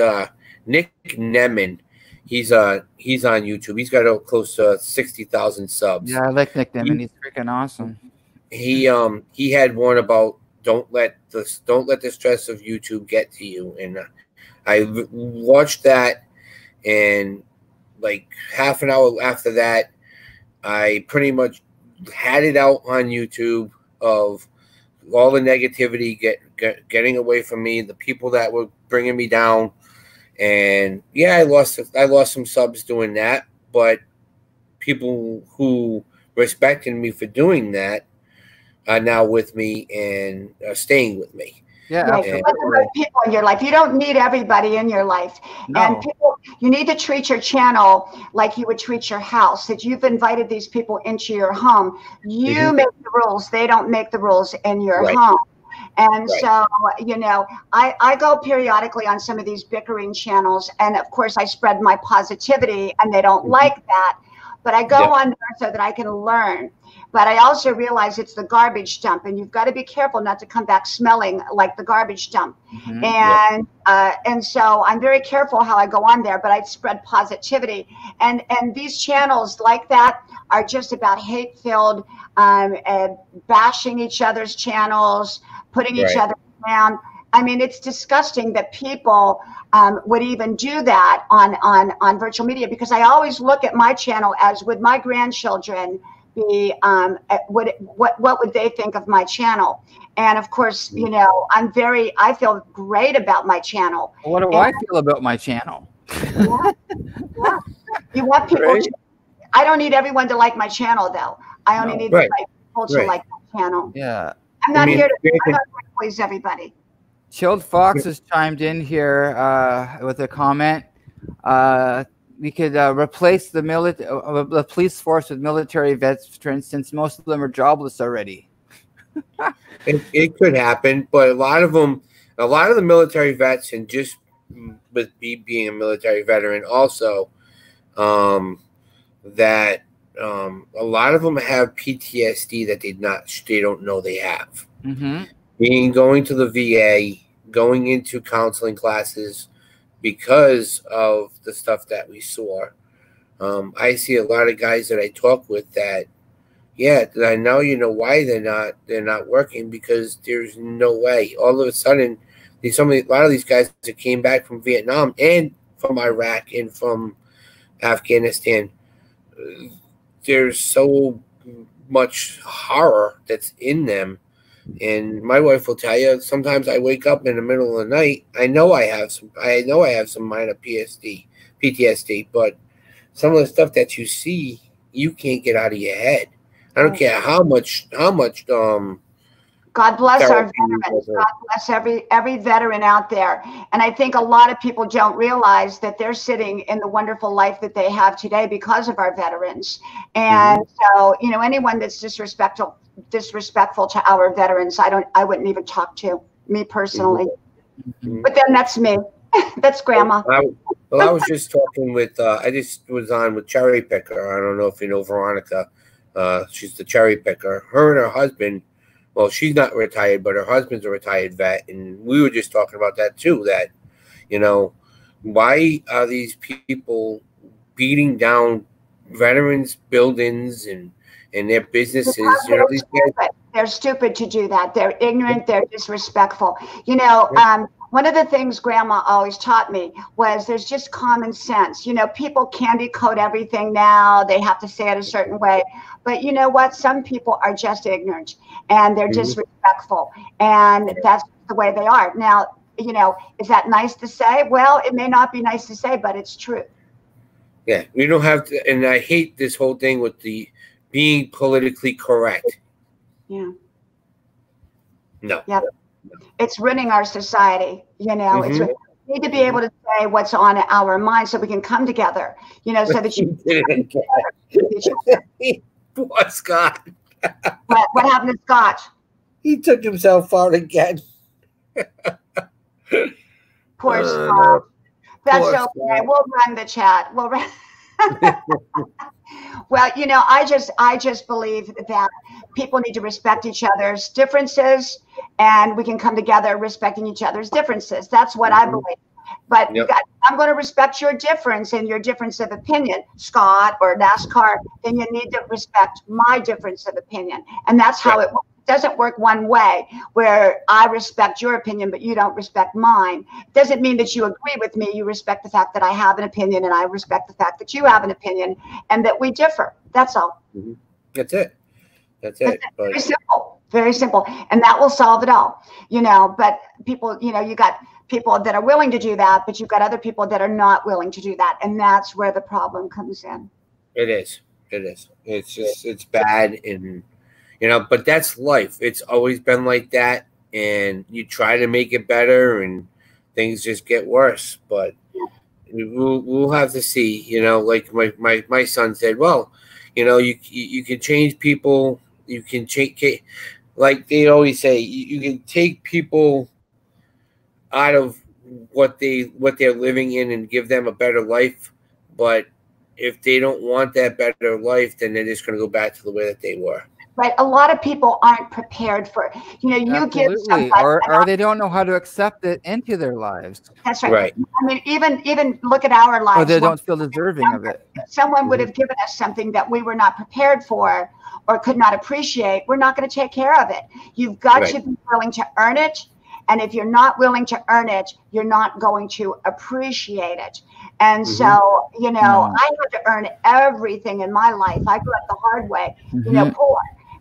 Nick Nemman. He's on YouTube. He's got close to 60,000 subs. Yeah, I like Nick Nemman. He's freaking awesome. He had one about don't let the stress of YouTube get to you, and I watched that, and like half an hour after that, I pretty much had it out on YouTube of all the negativity getting away from me, the people that were bringing me down, and yeah, I lost some subs doing that, but people who respected me for doing that are now with me and are staying with me. Yeah, Yeah, absolutely. you want the right people in your life. You don't need everybody in your life. No. And people, you need to treat your channel like you would treat your house. That you've invited these people into your home. You make the rules. They don't make the rules in your home. And so, you know, I go periodically on some of these bickering channels, and of course I spread my positivity, and they don't like that. But I go on there so that I can learn. But I also realize it's the garbage dump, and you've got to be careful not to come back smelling like the garbage dump. And so I'm very careful how I go on there, but I spread positivity. And these channels like that are just about hate-filled, bashing each other's channels, putting each other down. I mean, it's disgusting that people would even do that on virtual media, because I always look at my channel as, would my grandchildren be, what would they think of my channel? And of course, you know, I feel great about my channel. What do I feel about my channel? You want people to, I don't need everyone to like my channel, though. I only need the right people to like my channel. Yeah. I'm not here to please everybody. Chilled Fox has chimed in here with a comment. We could replace the police force with military veterans, since most of them are jobless already. It could happen, but a lot of the military vets, and just with me being a military veteran also, that a lot of them have PTSD that they don't know they have. Going to the VA, going into counseling classes because of the stuff that we saw. I see a lot of guys that I talk with that, I know, you know why they're not working, because there's no way. All of a sudden, a lot of these guys that came back from Vietnam and from Iraq and from Afghanistan, there's so much horror that's in them. And my wife will tell you, sometimes I wake up in the middle of the night. I know I have some minor PTSD, but some of the stuff that you see, you can't get out of your head. I don't care how much God bless our veterans. God bless every veteran out there. And I think a lot of people don't realize that they're sitting in the wonderful life that they have today because of our veterans. And so, you know, anyone that's disrespectful to our veterans, I wouldn't even talk to, me personally. But then that's me. That's Grandma. Well, I was just talking with I just was on with Cherry Picker. I don't know if you know Veronica. She's the Cherry Picker. Her and her husband, well, she's not retired, but her husband's a retired vet, and we were just talking about that too, that, you know, why are these people beating down veterans' buildings and their businesses? You know, these guys, they're stupid to do that. They're ignorant. They're disrespectful. You know, one of the things Grandma always taught me was there's just common sense. You know, people candy coat everything now. They have to say it a certain way. But you know what? Some people are just ignorant and they're disrespectful. And that's the way they are. Now, you know, is that nice to say? Well, it may not be nice to say, but it's true. Yeah, we don't have to. And I hate this whole thing with the being politically correct. Yeah. No. Yep. It's ruining our society. You know, we need to be able to say what's on our mind so we can come together, you know, so that you Poor Scott. What happened to Scott? He took himself out again. Poor Scott. That's okay. Scott. We'll run the chat. We'll run. Well, you know, I just believe that people need to respect each other's differences, and we can come together respecting each other's differences. That's what I believe. But I'm going to respect your difference and your difference of opinion, Scott or NASCAR. Then you need to respect my difference of opinion, and that's how it works. Doesn't work one way where I respect your opinion but you don't respect mine. It doesn't mean that you agree with me. You respect the fact that I have an opinion and I respect the fact that you have an opinion and that we differ. That's all. That's it. Very simple. Very simple. And that will solve it all. You know, but people, you know, you got people that are willing to do that, but you've got other people that are not willing to do that. And that's where the problem comes in. It is. It's just, it's bad. And, you know, but that's life. It's always been like that. and you try to make it better, and things just get worse. But we'll have to see. You know, like my son said, well, you know, you can change people. You can change, like they always say, you can take people out of what they're living in and give them a better life. But if they don't want that better life, then they're just going to go back to the way that they were. Right. A lot of people aren't prepared for it. You know, you give somebody, or they don't know how to accept it into their lives. That's right. I mean, even look at our lives. Or they don't feel deserving of it. Someone would have given us something that we were not prepared for or could not appreciate. We're not going to take care of it. You've got to be willing to earn it. And if you're not willing to earn it, you're not going to appreciate it. And so, you know, I had to earn everything in my life. I grew up the hard way, you know, poor.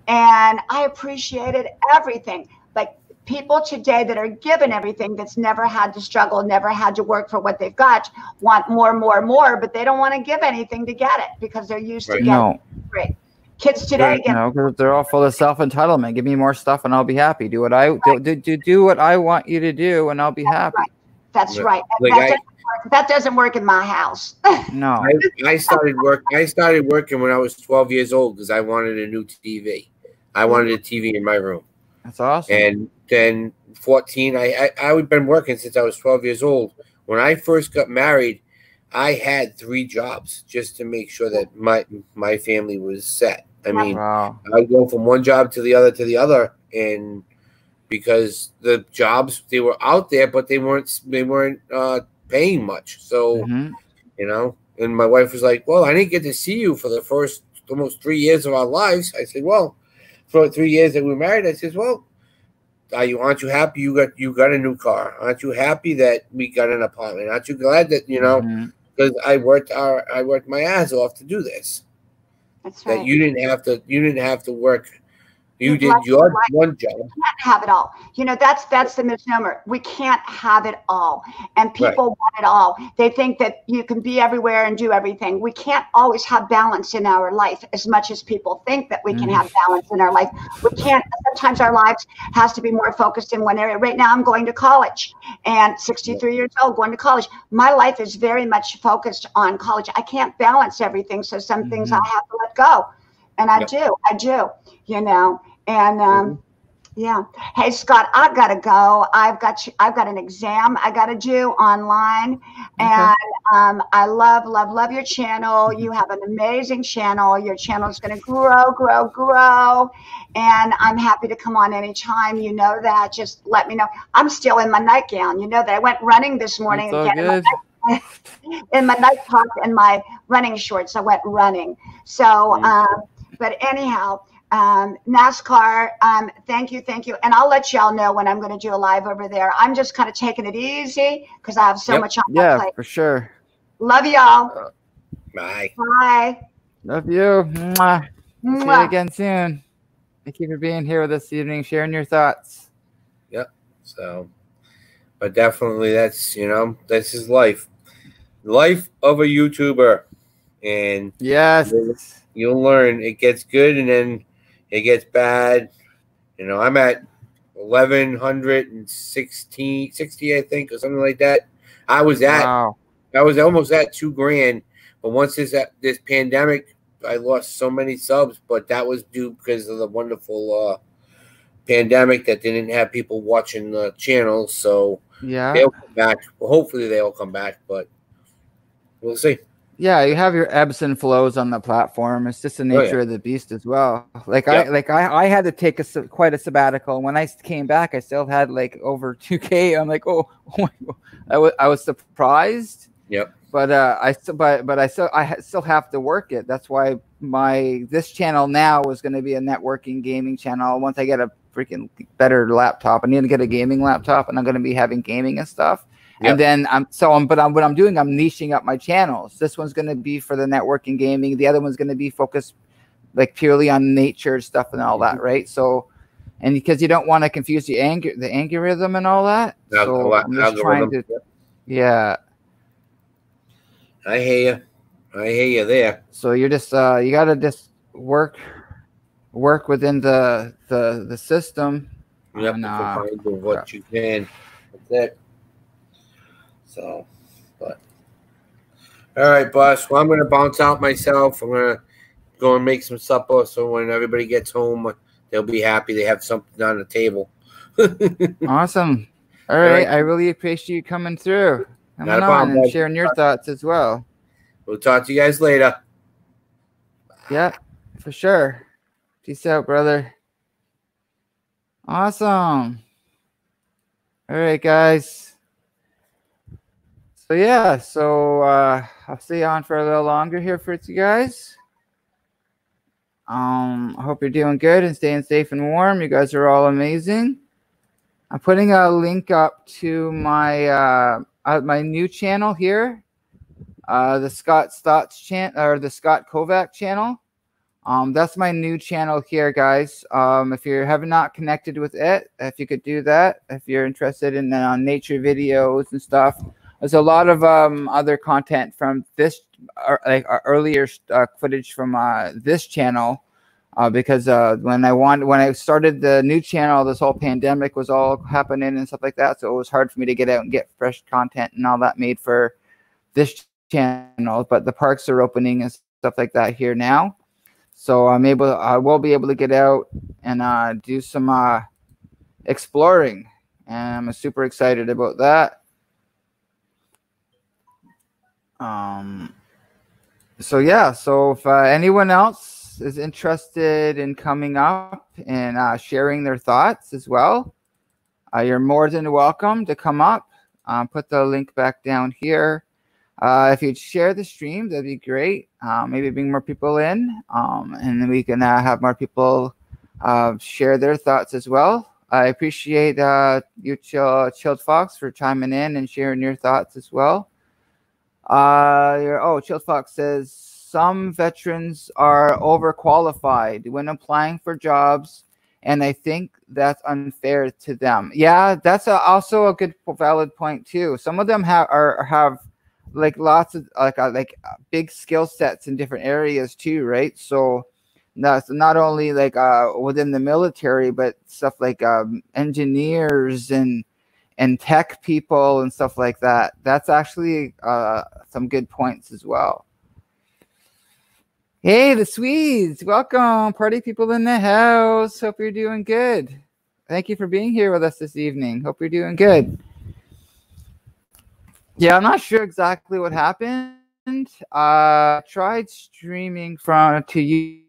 And I appreciated everything. Like people today that are given everything, that's never had to struggle, never had to work for what they've got, want more, but they don't want to give anything to get it because they're used to getting free. Kids today, because they're all full of self-entitlement. Give me more stuff and I'll be happy. Do what I do what I want you to do and I'll be happy. Right. That's right. Like that doesn't work in my house. No. I started working when I was 12 years old because I wanted a new TV. I wanted a TV in my room. That's awesome. And then 14, I've been working since I was 12 years old. When I first got married, I had 3 jobs just to make sure that my family was set. I mean, I'd go from one job to the other, and because the jobs, they were out there, but they weren't paying much. So, you know, and my wife was like, well, I didn't get to see you for the first almost 3 years of our lives. I said, well, for 3 years that we were married, I said, well, aren't you happy you got a new car? Aren't you happy that we got an apartment? Aren't you glad that, you know, because I worked my ass off to do this. That's right. That you didn't have to work. You did your one job. You can't have it all. You know, that's the misnomer. We can't have it all. And people want it all. They think that you can be everywhere and do everything. We can't always have balance in our life as much as people think that we can have balance in our life. We can't. Sometimes our lives has to be more focused in one area. Right now I'm going to college and 63 years old going to college. My life is very much focused on college. I can't balance everything. So some things I have to let go. And I do, you know. And yeah. Hey Scott, I've got to go. I've got an exam I got to do online. And I love your channel. You have an amazing channel. Your channel is going to grow. And I'm happy to come on anytime. You know that. Just let me know. I'm still in my nightgown. You know that I went running this morning again. In my night top and my running shorts. I went running. So, but anyhow, NASCAR, thank you. And I'll let y'all know when I'm going to do a live over there. I'm just kind of taking it easy because I have so much on my plate. Yeah, for sure. Love y'all. Bye. Bye. Love you. Mwah. See you again soon. Thank you for being here with us this evening, sharing your thoughts. Yep. So, but definitely that's, you know, this is life. Life of a YouTuber. And yes, you'll learn. It gets good and then it gets bad. You know, I'm at 1,160, I think, or something like that. I was almost at $2,000. But once this pandemic, I lost so many subs, but that was due because of the wonderful pandemic that they didn't have people watching the channel. So they'll come back. Well, hopefully they'll come back, but we'll see. Yeah, you have your ebbs and flows on the platform. It's just the nature of the beast as well. I had to take quite a sabbatical. When I came back, I still had like over 2K. I'm like, I was surprised. Yep. But I still have to work it. That's why this channel now is going to be a networking gaming channel. Once I get a freaking better laptop, I need to get a gaming laptop, and I'm going to be having gaming and stuff. Yep. And then what I'm doing, I'm niching up my channels. This one's going to be for the networking gaming. The other one's going to be focused like purely on nature stuff and all that, right? So, and because you don't want to confuse the algorithm and all that. So I'm just trying to, I hear you there. So you're just you got to just work within the system You have to confine to what you can. That's it. So, but all right, boss. Well, I'm gonna bounce out myself. I'm gonna go and make some supper, so when everybody gets home, they'll be happy they have something on the table. Awesome. All right. I really appreciate you coming through, coming on and sharing your thoughts as well. We'll talk to you guys later. Yeah, for sure. Peace out, brother. Awesome. All right, guys. So yeah, I'll stay on for a little longer here for you guys. I hope you're doing good and staying safe and warm. You guys are all amazing. I'm putting a link up to my my new channel here, the Scott's Thoughts channel, or the Scott Kovac channel. That's my new channel here, guys. If you have not connected with it, if you could do that, if you're interested in nature videos and stuff. There's a lot of other content from this, earlier footage from this channel, because when I started the new channel, this whole pandemic was all happening and stuff like that. So it was hard for me to get out and get fresh content and all that made for this channel. But the parks are opening and stuff like that here now. So I will be able to get out and do some exploring, and I'm super excited about that. So yeah, so if anyone else is interested in coming up and sharing their thoughts as well, you're more than welcome to come up. Put the link back down here. If you'd share the stream, that'd be great. Maybe bring more people in, and then we can have more people share their thoughts as well. I appreciate you, Chilled Fox, for chiming in and sharing your thoughts as well. Chilled Fox says some veterans are overqualified when applying for jobs, and I think that's unfair to them. Yeah, that's also a good, valid point too. Some of them have like lots of big skill sets in different areas too, right? So that's not only like within the military, but stuff like engineers and tech people and stuff like that. That's actually some good points as well. Hey, the Swedes, welcome. Party people in the house. Hope you're doing good. Thank you for being here with us this evening. Hope you're doing good. Yeah, I'm not sure exactly what happened. I tried streaming to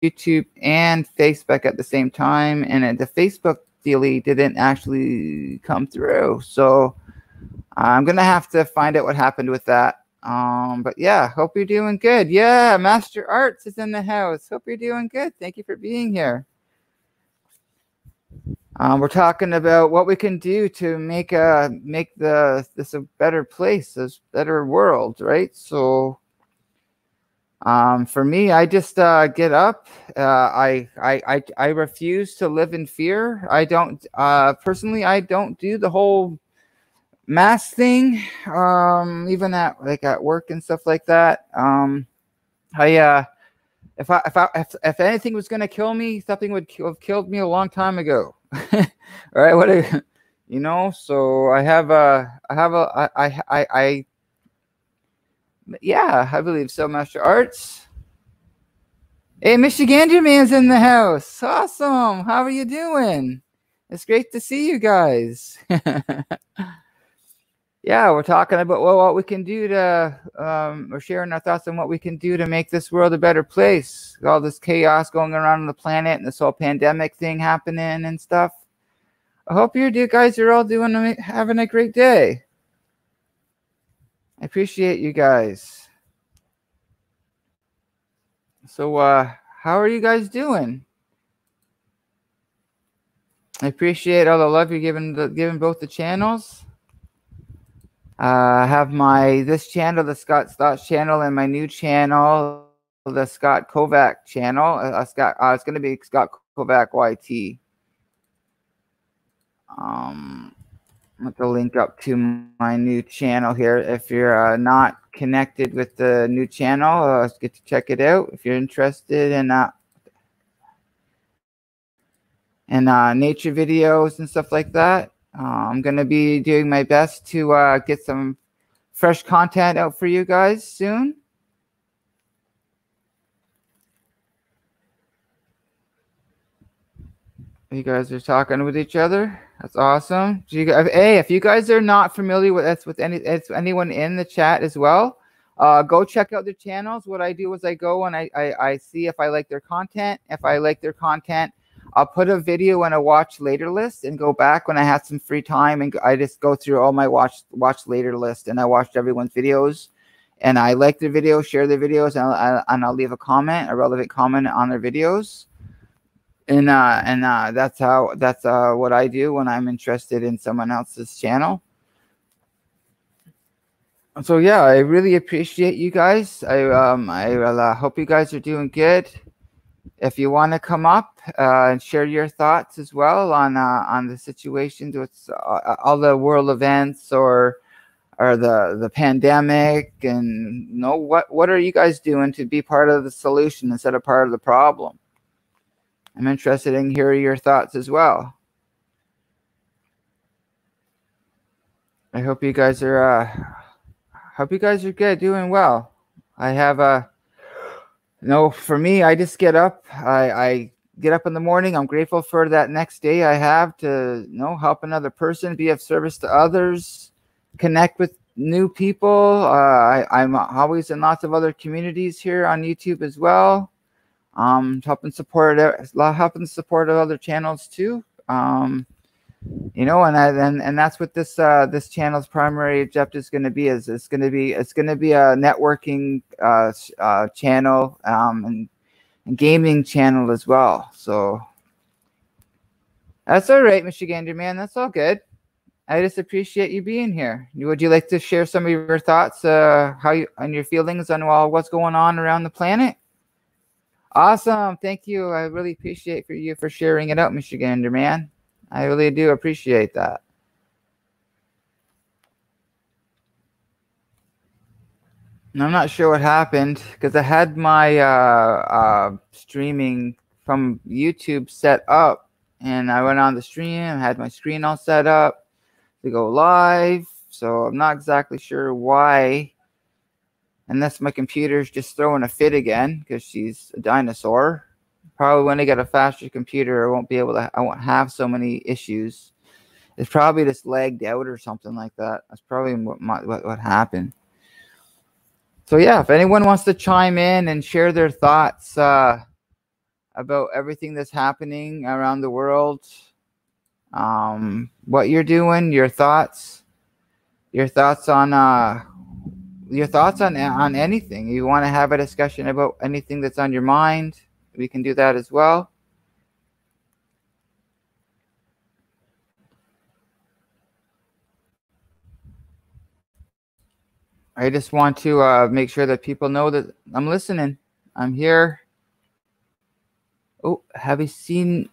YouTube and Facebook at the same time, and the Facebook dealie didn't actually come through. So I'm gonna have to find out what happened with that. But yeah, hope you're doing good. Yeah, Master Arts is in the house. Hope you're doing good. Thank you for being here. We're talking about what we can do to make this a better place, a better world, right? So for me, I just get up. I refuse to live in fear. I don't personally. I don't do the whole mask thing. Even at work and stuff like that. If anything was going to kill me, something would have killed me a long time ago. All right, so I believe so, Master Arts. Hey, Michigander Man's in the house. Awesome. How are you doing? It's great to see you guys. Yeah, we're talking about what we can do to we're sharing our thoughts on what we can do to make this world a better place. All this chaos going around on the planet and this whole pandemic thing happening and stuff. I hope you guys are all having a great day. I appreciate you guys. So how are you guys doing? I appreciate all the love you're giving both the channels. I have this channel, the Scott's Thoughts channel, and my new channel, the Scott Kovac channel. It's going to be Scott Kovac YT. I'll put the link up to my new channel here. If you're not connected with the new channel, get to check it out. If you're interested in and nature videos and stuff like that. I'm going to be doing my best to get some fresh content out for you guys soon. You guys are talking with each other. That's awesome. Hey, if you guys are not familiar with this, with anyone in the chat as well, go check out their channels. What I do is I go and I see if I like their content. If I like their content, I'll put a video in a watch later list and go back when I have some free time, and I just go through all my watch later list, and I watched everyone's videos, and I like their videos, share their videos, and I'll leave a relevant comment on their videos. And that's what I do when I'm interested in someone else's channel. So yeah, I really appreciate you guys. I hope you guys are doing good. If you want to come up and share your thoughts as well on the situations with all the world events or the pandemic, and what are you guys doing to be part of the solution instead of part of the problem? I'm interested in hearing your thoughts as well. I hope you guys are good, doing well. I have for me, I just get up. I get up in the morning. I'm grateful for that next day I have to help another person, be of service to others, connect with new people. I'm always in lots of other communities here on YouTube as well. Helping support other channels too. And that's what this channel's primary objective is going to be. It's going to be a networking channel and gaming channel as well. So that's all right, Michigander man. That's all good. I just appreciate you being here. Would you like to share some of your thoughts, and your feelings on what's going on around the planet? Awesome. Thank you. I really appreciate you for sharing it out, Michigander man. I really do appreciate that. And I'm not sure what happened because I had my streaming from YouTube set up, and I went on the stream, had my screen all set up to go live. So I'm not exactly sure why. Unless my computer's just throwing a fit again because she's a dinosaur. Probably when I get a faster computer, I won't have so many issues. It's probably just lagged out or something like that. That's probably what happened. So yeah, if anyone wants to chime in and share their thoughts about everything that's happening around the world, what you're doing, your thoughts on anything. You want to have a discussion about anything that's on your mind, we can do that as well. I just want to make sure that people know that I'm listening. I'm here. Oh, have you seen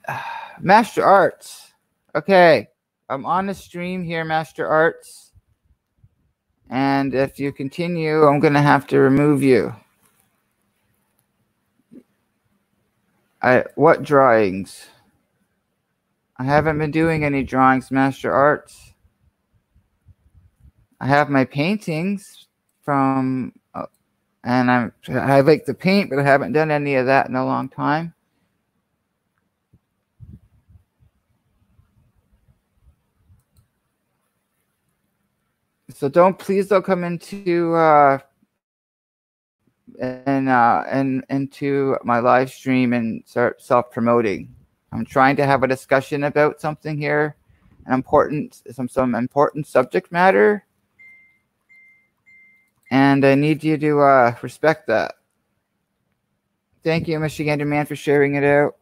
Master Arts? Okay, I'm on the stream here, Master Arts. And if you continue, I'm going to have to remove you. What drawings? I haven't been doing any drawings, Master Arts. I have my paintings from, and I like to paint, but I haven't done any of that in a long time. So please don't come into into my live stream and start self-promoting. I'm trying to have a discussion about something here, some important subject matter, and I need you to respect that. Thank you, Michigander man, for sharing it out.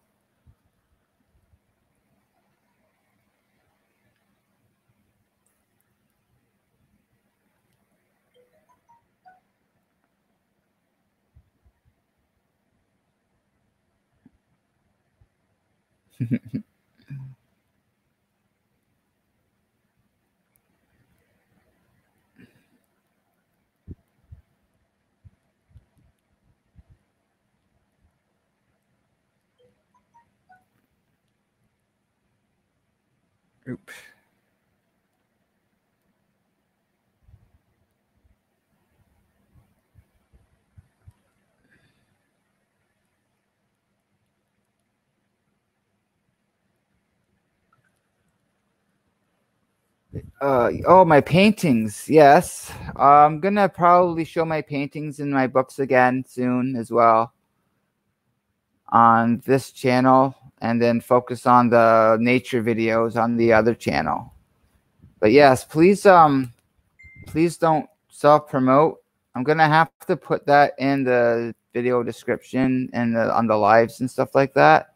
Oop. Oh, my paintings. Yes. I'm gonna probably show my paintings in my books again soon as well on this channel, and then focus on the nature videos on the other channel. But yes, please don't self-promote. I'm gonna have to put that in the video description and on the lives and stuff like that.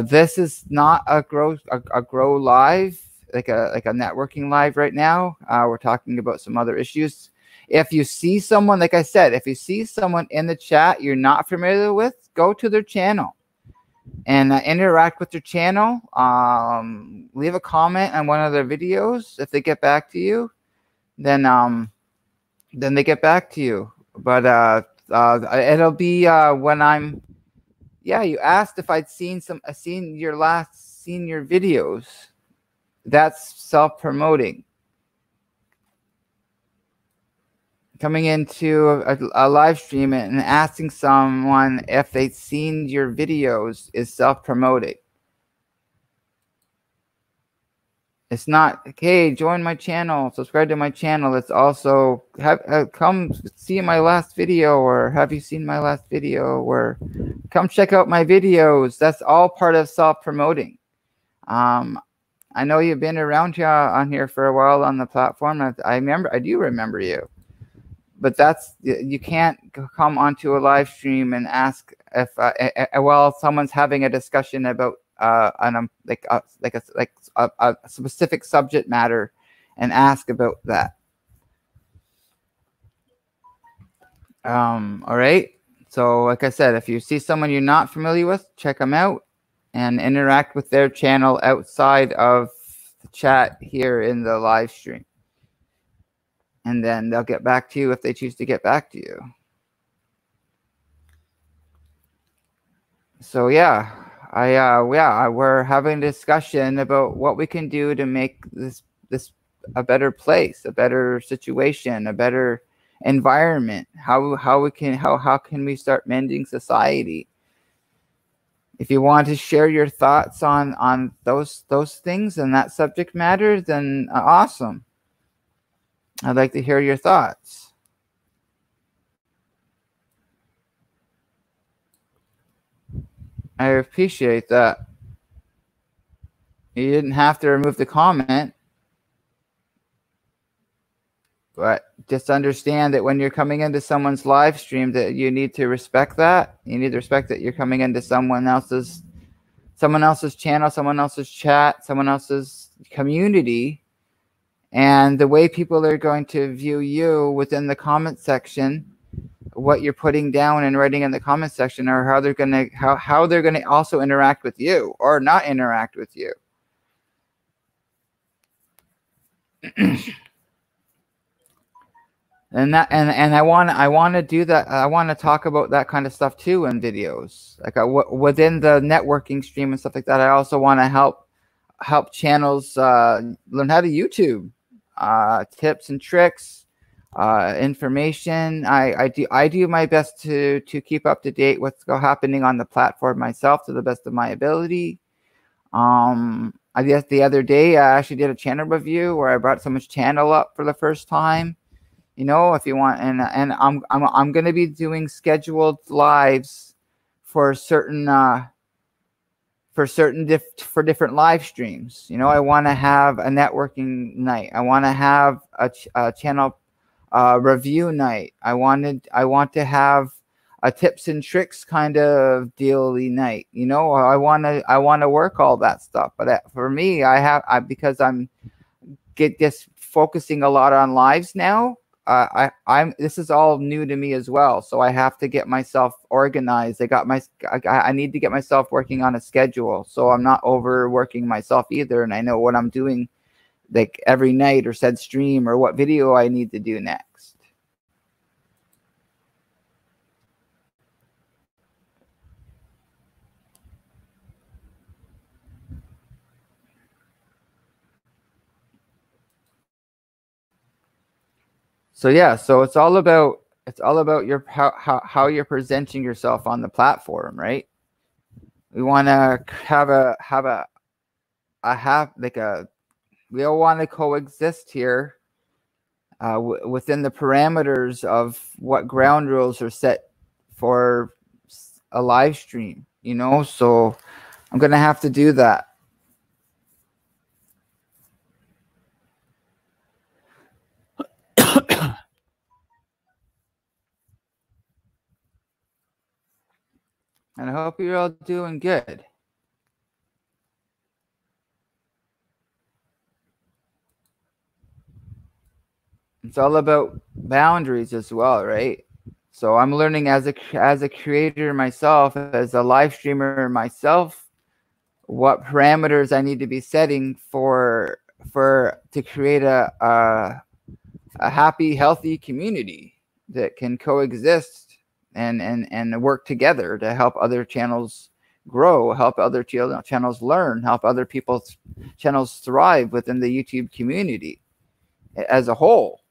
This is not a grow live, like a networking live right now. We're talking about some other issues. If you see someone, like I said, if you see someone in the chat you're not familiar with, go to their channel and interact with their channel. Leave a comment on one of their videos. If they get back to you, then they get back to you. But it'll be when I'm. Yeah, you asked if I'd seen your videos. That's self-promoting. Coming into a live stream and asking someone if they'd seen your videos is self-promoting. It's not, hey, join my channel, subscribe to my channel. It's also, come see my last video, or have you seen my last video, or come check out my videos. That's all part of self-promoting. I know you've been around here on here for a while on the platform. I do remember you. But you can't come onto a live stream and ask if while someone's having a discussion about a specific subject matter, and ask about that. All right. So like I said, if you see someone you're not familiar with, check them out and interact with their channel outside of the chat here in the live stream. And then they'll get back to you if they choose to get back to you. So yeah, we're having a discussion about what we can do to make this a better place, a better situation, a better environment. How can we start mending society? If you want to share your thoughts on those things and that subject matter, then awesome. I'd like to hear your thoughts. I appreciate that. You didn't have to remove the comment, but just understand that when you're coming into someone's live stream, that you need to respect that. You need to respect that you're coming into someone else's channel, someone else's chat, someone else's community. And the way people are going to view you within the comment section, what you're putting down and writing in the comment section, or how they're gonna also interact with you or not interact with you. And I want to do that. I want to talk about that kind of stuff too in videos, like within the networking stream and stuff like that. I also want to help channels learn how to YouTube. Tips and tricks, information. I do my best to keep up to date what's happening on the platform myself to the best of my ability. I guess the other day I actually did a channel review where I brought someone's channel up for the first time. You know, if you want, and I'm going to be doing scheduled lives for different live streams. You know, I want to have a networking night. I want to have a channel review night. I want to have a tips and tricks kind of deal-y night. You know, I want to work all that stuff. But for me, because I'm just focusing a lot on lives now. This is all new to me as well, so I have to get myself organized. I need to get myself working on a schedule, so I'm not overworking myself either, and I know what I'm doing, like every night or said stream or what video I need to do next. So yeah, so it's all about your how you're presenting yourself on the platform, right? We want to we all want to coexist here within the parameters of what ground rules are set for a live stream, you know. So I'm gonna have to do that. And I hope you're all doing good. It's all about boundaries as well, right? So I'm learning as a creator myself, as a live streamer myself, what parameters I need to be setting to create a happy, healthy community that can coexist and work together to help other channels grow, help other channels learn, help other people's channels thrive within the YouTube community as a whole.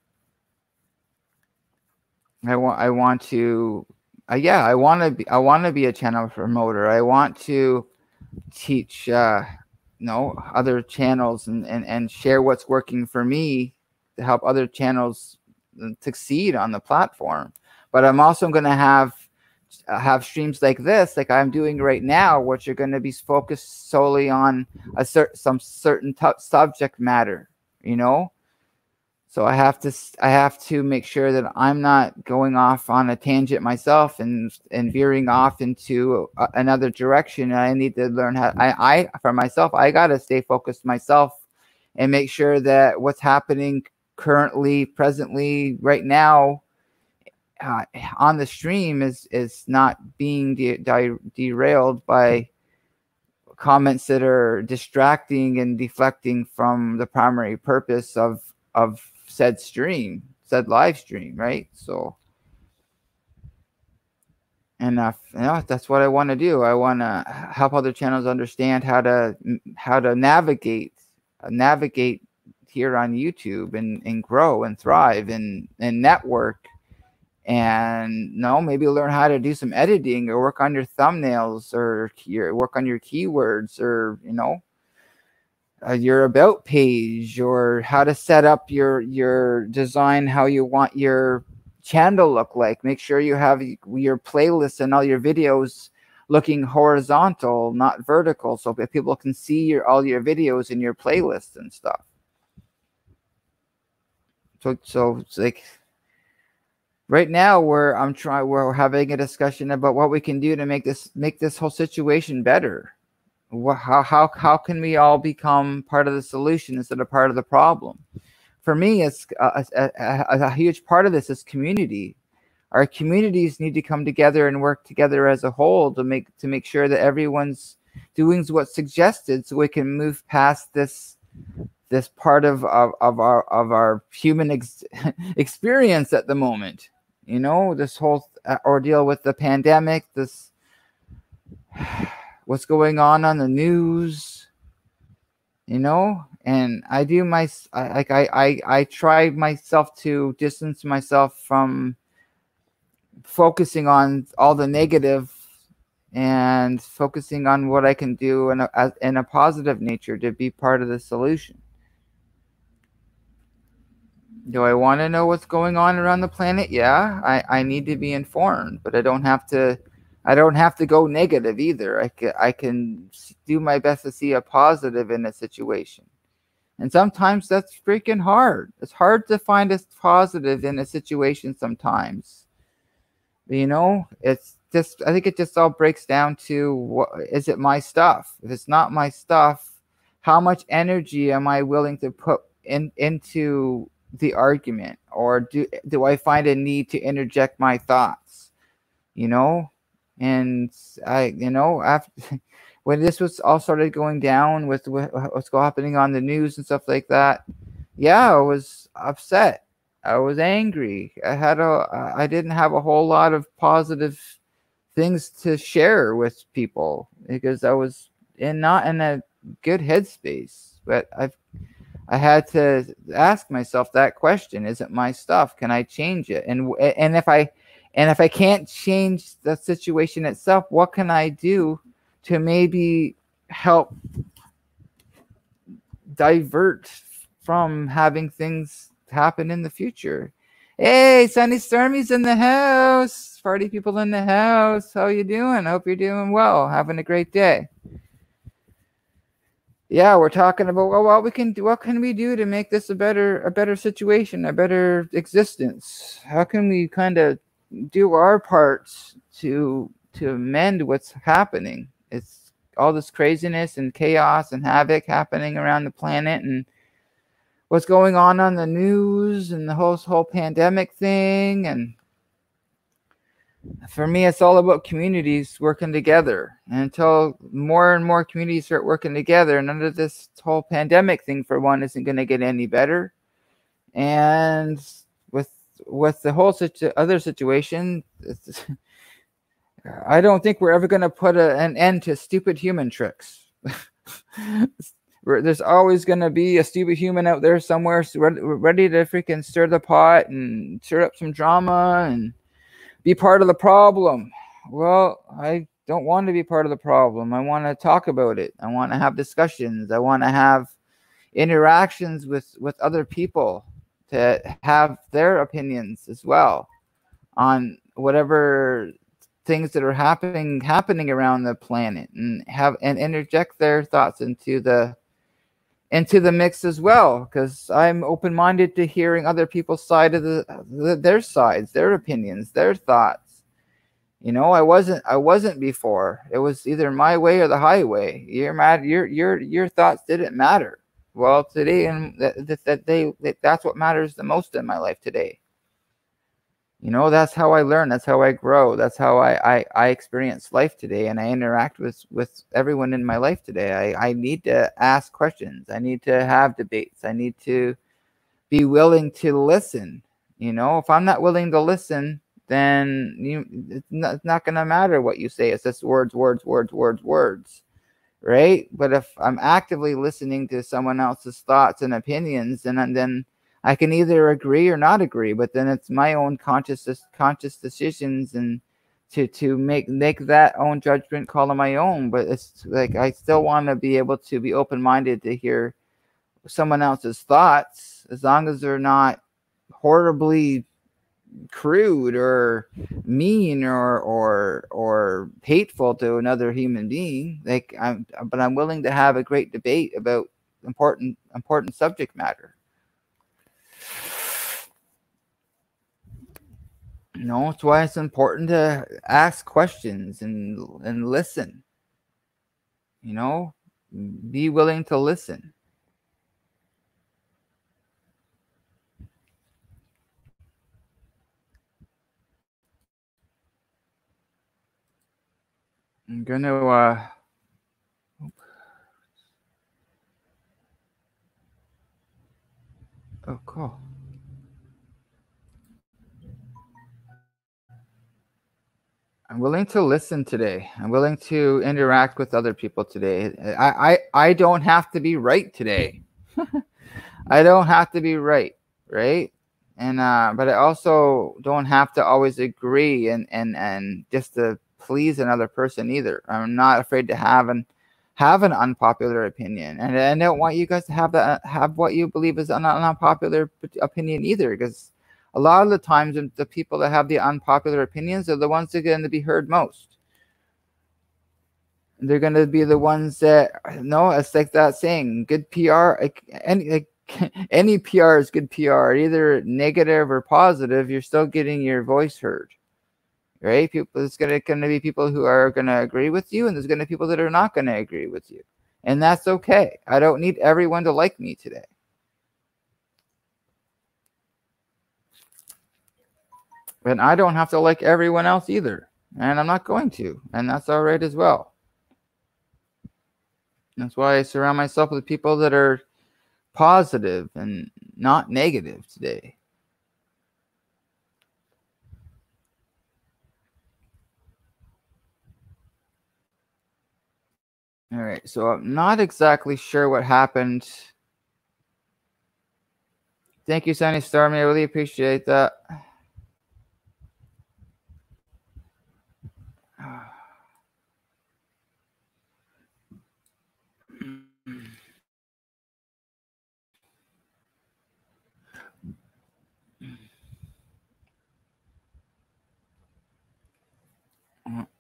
I want to be a channel promoter. I want to teach other channels and share what's working for me to help other channels succeed on the platform. But I'm also going to have streams like this, like I'm doing right now, which are going to be focused solely on some certain subject matter, you know. So I have to make sure that I'm not going off on a tangent myself and veering off into another direction. I need to learn how. For myself, I gotta stay focused myself and make sure that what's happening currently, presently, right now, on the stream is not being derailed by comments that are distracting and deflecting from the primary purpose of said live stream, right? So, and that's what I want to do. I want to help other channels understand how to navigate here on YouTube and grow and thrive and network, and maybe learn how to do some editing or work on your thumbnails or work on your keywords, or your about page, or how to set up your design, how you want your channel look like. Make sure you have your playlist and all your videos looking horizontal, not vertical, so that people can see all your videos in your playlist and stuff. So it's like right now we're having a discussion about what we can do to make this whole situation better. How can we all become part of the solution instead of part of the problem? For me, it's a huge part of this is community. Our communities need to come together and work together as a whole to make sure that everyone's doing what's suggested, so we can move past this part of our human experience at the moment. This whole ordeal with the pandemic, what's going on the news, and I try myself to distance myself from focusing on all the negative and focusing on what I can do in a positive nature to be part of the solution. Do I want to know what's going on around the planet? Yeah, I need to be informed, but I don't have to go negative either. I can do my best to see a positive in a situation. And sometimes that's freaking hard. It's hard to find a positive in a situation sometimes. But, I think it just all breaks down to, is it my stuff? If it's not my stuff, how much energy am I willing to put into the argument? Or do I find a need to interject my thoughts? And after when this was all started going down with what's happening on the news and stuff like that, yeah, I was upset. I was angry. I didn't have a whole lot of positive things to share with people because I was not in a good headspace. But I had to ask myself that question: is it my stuff? Can I change it? And if I can't change the situation itself, what can I do to maybe help divert from having things happen in the future? Hey, Sunny Stormy's in the house. Party people in the house. How you doing? Hope you're doing well. Having a great day. Yeah, we're talking about what we can do. What can we do to make this a better situation, a better existence? How can we kind of do our parts to mend what's happening? It's all this craziness and chaos and havoc happening around the planet, and what's going on the news, and the whole pandemic thing. And for me, it's all about communities working together. And until more and more communities start working together, none of this whole pandemic thing, for one, isn't going to get any better. And with the whole other situation, I don't think we're ever going to put an end to stupid human tricks. There's always going to be a stupid human out there somewhere ready to freaking stir the pot and stir up some drama and be part of the problem. Well, I don't want to be part of the problem. I want to talk about it. I want to have discussions. I want to have interactions with other people to have their opinions as well on whatever things that are happening around the planet, and interject their thoughts into the mix as well, because I'm open-minded to hearing other people's side of their sides, their opinions, their thoughts. You know, I wasn't before. It was either my way or the highway. Your thoughts didn't matter. Well, today, and that's what matters the most in my life today. You know, that's how I learn. That's how I grow. That's how I experience life today, and I interact with everyone in my life today. I need to ask questions. I need to have debates. I need to be willing to listen. You know, if I'm not willing to listen, then it's not going to matter what you say. It's just words, right? But if I'm actively listening to someone else's thoughts and opinions, then I can either agree or not agree, but then it's my own conscious decisions, and to make that own judgment call on my own. But it's like I still want to be able to be open-minded to hear someone else's thoughts, as long as they're not horribly crude or mean or hateful to another human being. But I'm willing to have a great debate about important subject matter. You know, that's why it's important to ask questions and listen. You know, be willing to listen. I'm gonna oh, cool. I'm willing to listen today. I'm willing to interact with other people today. I don't have to be right today. I don't have to be right? And but I also don't have to always agree and just to please another person either. I'm not afraid to have an unpopular opinion, and I don't want you guys to have what you believe is an unpopular opinion either, because a lot of the times the people that have the unpopular opinions are the ones that are going to be heard most. They're going to be the ones that, no, it's like that saying, good PR, any PR is good PR, either negative or positive. You're still getting your voice heard, right? It's going to be people who are going to agree with you, and there's going to be people that are not going to agree with you, and that's okay. I don't need everyone to like me today. And I don't have to like everyone else either, and I'm not going to, and that's all right as well. That's why I surround myself with people that are positive and not negative today. All right, so I'm not exactly sure what happened Thank you, Sunny Stormy. I really appreciate that.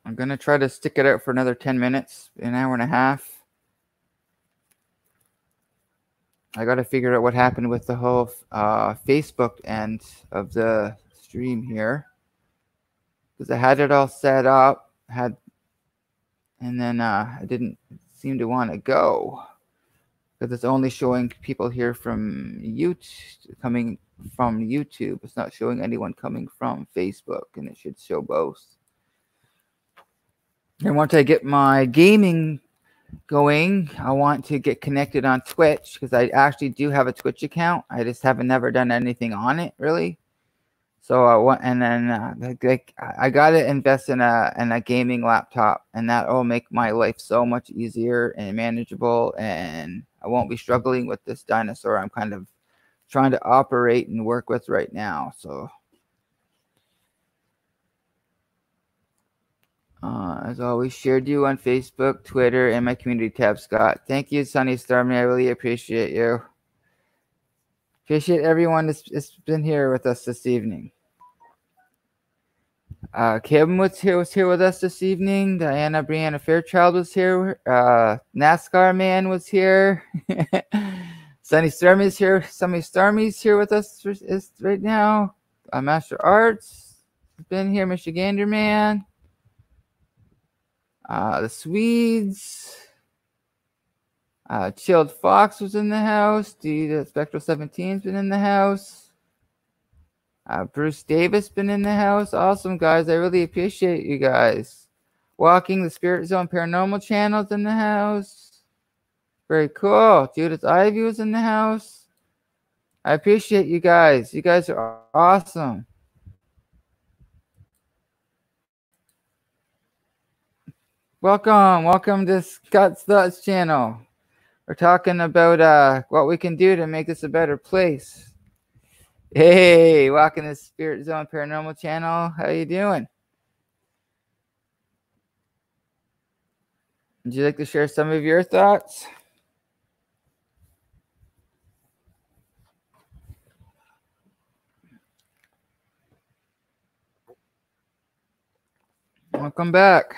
I'm going to try to stick it out for another 10 minutes, an hour and a half. I got to figure out what happened with the whole Facebook end of the stream here. Because I had it all set up, and then I didn't seem to want to go. Because it's only showing people here from YouTube, coming from YouTube. It's not showing anyone coming from Facebook, and it should show both. And once I get my gaming going, I want to get connected on Twitch, because I actually do have a Twitch account. I just haven't never done anything on it really. So I want, and then I gotta invest in a gaming laptop, and that will make my life so much easier and manageable, and I won't be struggling with this dinosaur I'm kind of trying to operate and work with right now. So as always, shared you on Facebook, Twitter, and my community tab, Scott. Thank you, Sunny Stormy. I really appreciate you. Appreciate everyone that's been here with us this evening. Kim was here with us this evening. Diana Brianna Fairchild was here. NASCAR Man was here. Sunny Stormy's here. Sunny Stormy's here with us right now. Master Arts has been here. Michigander Man. The Swedes. Chilled Fox was in the house. The Spectral 17's been in the house. Bruce Davis been in the house. Awesome, guys. I really appreciate you guys. Walking the Spirit Zone Paranormal channel's in the house. Very cool. Judith Ivy was in the house. I appreciate you guys. You guys are awesome. Welcome to Scott's Thoughts channel. We're talking about what we can do to make this a better place. Hey, walking the Spirit Zone Paranormal channel. How you doing? Would you like to share some of your thoughts? Welcome back.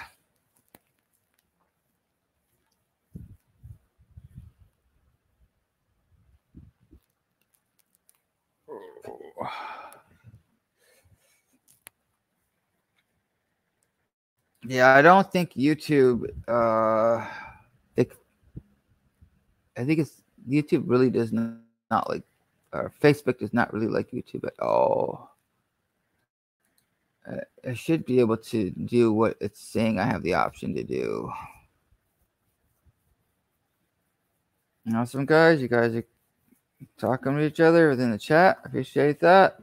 Yeah, I don't think YouTube. I think it's YouTube really does not like. Facebook does not really like YouTube at all. I should be able to do what it's saying I have the option to do. Awesome, guys. You guys are talking to each other within the chat. Appreciate that.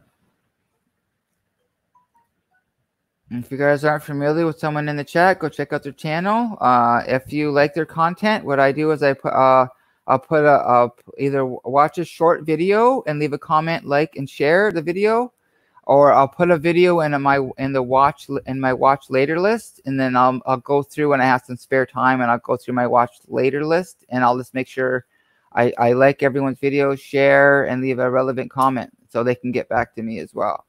And if you guys aren't familiar with someone in the chat, go check out their channel. If you like their content, what I do is I'll either watch a short video and leave a comment, like, and share the video, or I'll put a video in my watch later list, and then I'll go through when I have some spare time, and I'll go through my watch later list, and I'll just make sure I like everyone's video, share, and leave a relevant comment so they can get back to me as well.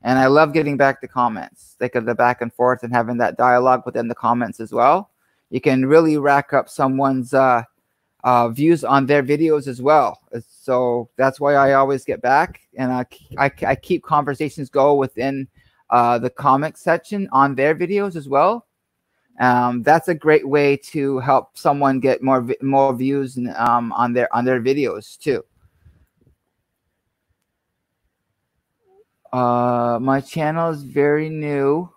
And I love getting back to comments, like the back and forth and having that dialogue within the comments as well. You can really rack up someone's views on their videos as well. So that's why I always get back, and I keep conversations go within the comment section on their videos as well. That's a great way to help someone get more views on their videos too. My channel is very new,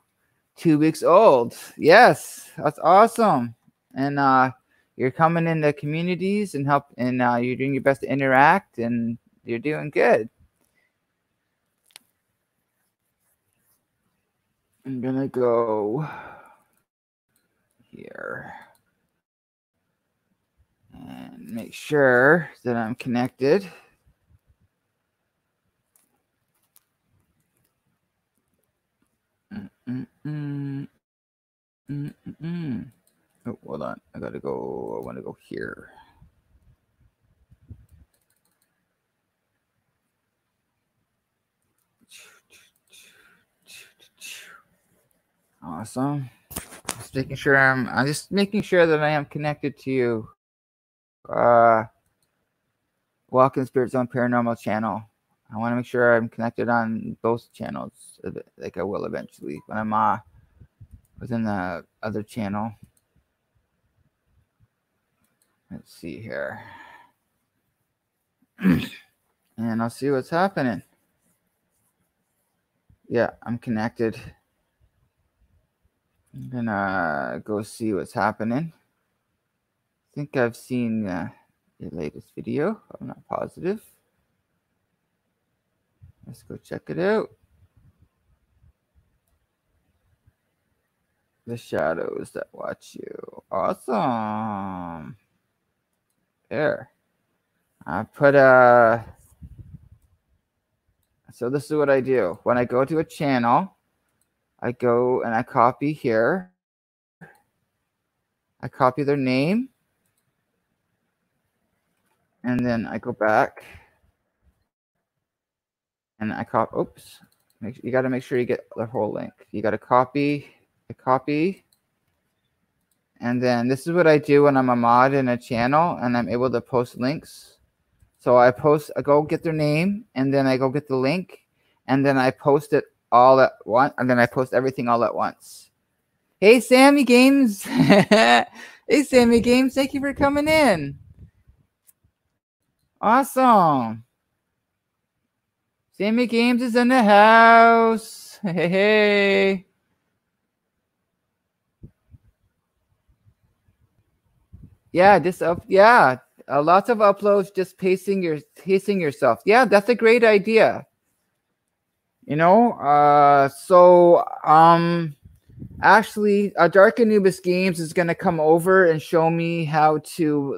2 weeks old. Yes, that's awesome. And you're coming into communities and you're doing your best to interact, and you're doing good. I'm gonna go here and make sure that I'm connected. gotta go. I want to go here. Awesome. Just making sure I'm just making sure that I am connected to you. Walk in Spirit Zone Paranormal channel. I want to make sure I'm connected on both channels, like I will eventually when I'm within the other channel. Let's see here. And I'll see what's happening. Yeah, I'm connected. I'm gonna go see what's happening. I think I've seen your latest video. I'm not positive. Let's go check it out. The shadows that watch you. Awesome. There. I put so this is what I do. When I go to a channel, I go and I copy here. I copy their name. And then I go back. And I copy, oops. You got to make sure you get the whole link. You got to copy, and then this is what I do when I'm a mod in a channel and I'm able to post links. So I go get their name, and then I go get the link, and then I post it all at once, and then I post everything all at once. Hey, Sammy Games. Hey, Sammy Games. Thank you for coming in. Awesome. Sammy Games is in the house. Hey. Yeah, lots of uploads, just pacing yourself. Yeah, that's a great idea. You know, actually, Dark Anubis Games is gonna come over and show me how to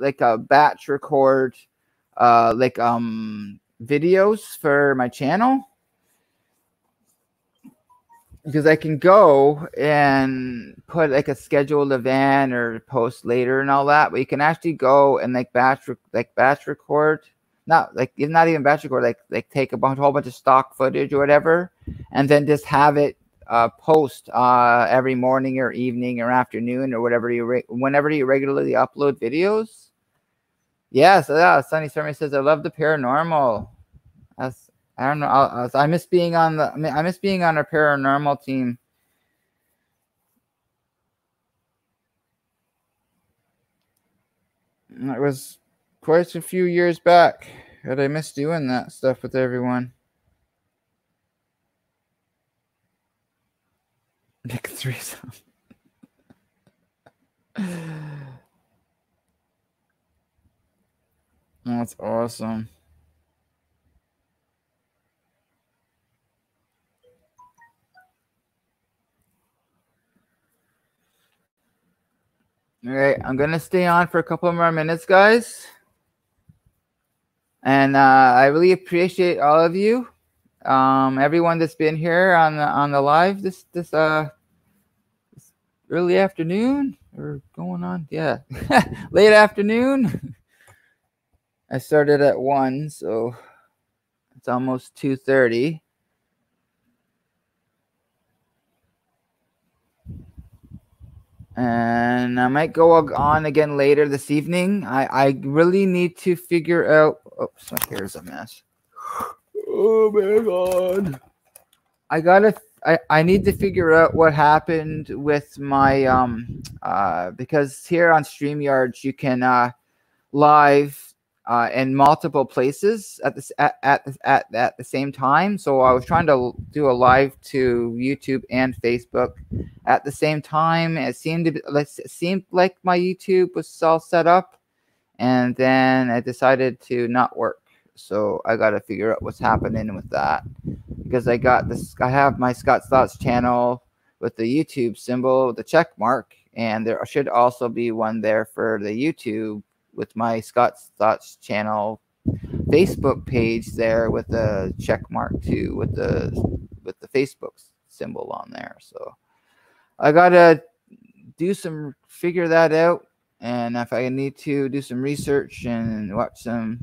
batch record videos for my channel, because I can go and put a scheduled event or post later and all that, but you can actually go and batch record, not even batch record, take a whole bunch of stock footage or whatever, and then just have it post every morning or evening or afternoon or whenever you regularly upload videos. Yeah, so Sunny Stormy says, I love the paranormal. I don't know. I miss being on our paranormal team. It was quite a few years back that I miss doing that stuff with everyone. Nick threesome. That's awesome. All right, I'm gonna stay on for a couple more minutes, guys, and I really appreciate all of you, everyone that's been here on the live this early afternoon or going on, yeah, late afternoon. I started at 1, so it's almost 2:30. And I might go on again later this evening. I really need to figure out. Oops, my hair's a mess. Oh my god! I need to figure out what happened with my because here on StreamYard you can live in multiple places at the same time. So I was trying to do a live to YouTube and Facebook at the same time. It seemed like my YouTube was all set up, and then I decided to not work. So I got to figure out what's happening with that, because I have my Scott's Thoughts channel with the YouTube symbol, the check mark, and there should also be one there for the YouTube with my Scott's Thoughts channel Facebook page there with the check mark too, with the Facebook symbol on there. So I gotta figure that out And if I need to do some research and watch some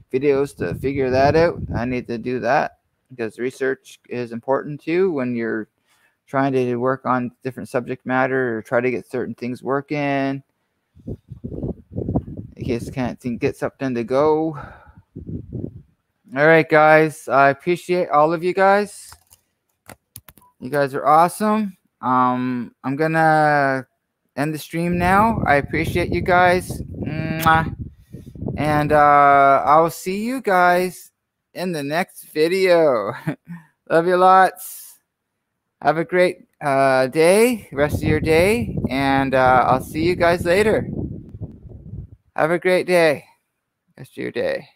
videos to figure that out, I need to do that, because research is important too when you're trying to work on different subject matter or try to get certain things working. In case I can't get something to go. All right, guys. I appreciate all of you guys. You guys are awesome. I'm gonna end the stream now. I appreciate you guys. Mwah. And I will see you guys in the next video. Love you lots. Have a great day, rest of your day, and I'll see you guys later. Have a great day, rest of your day.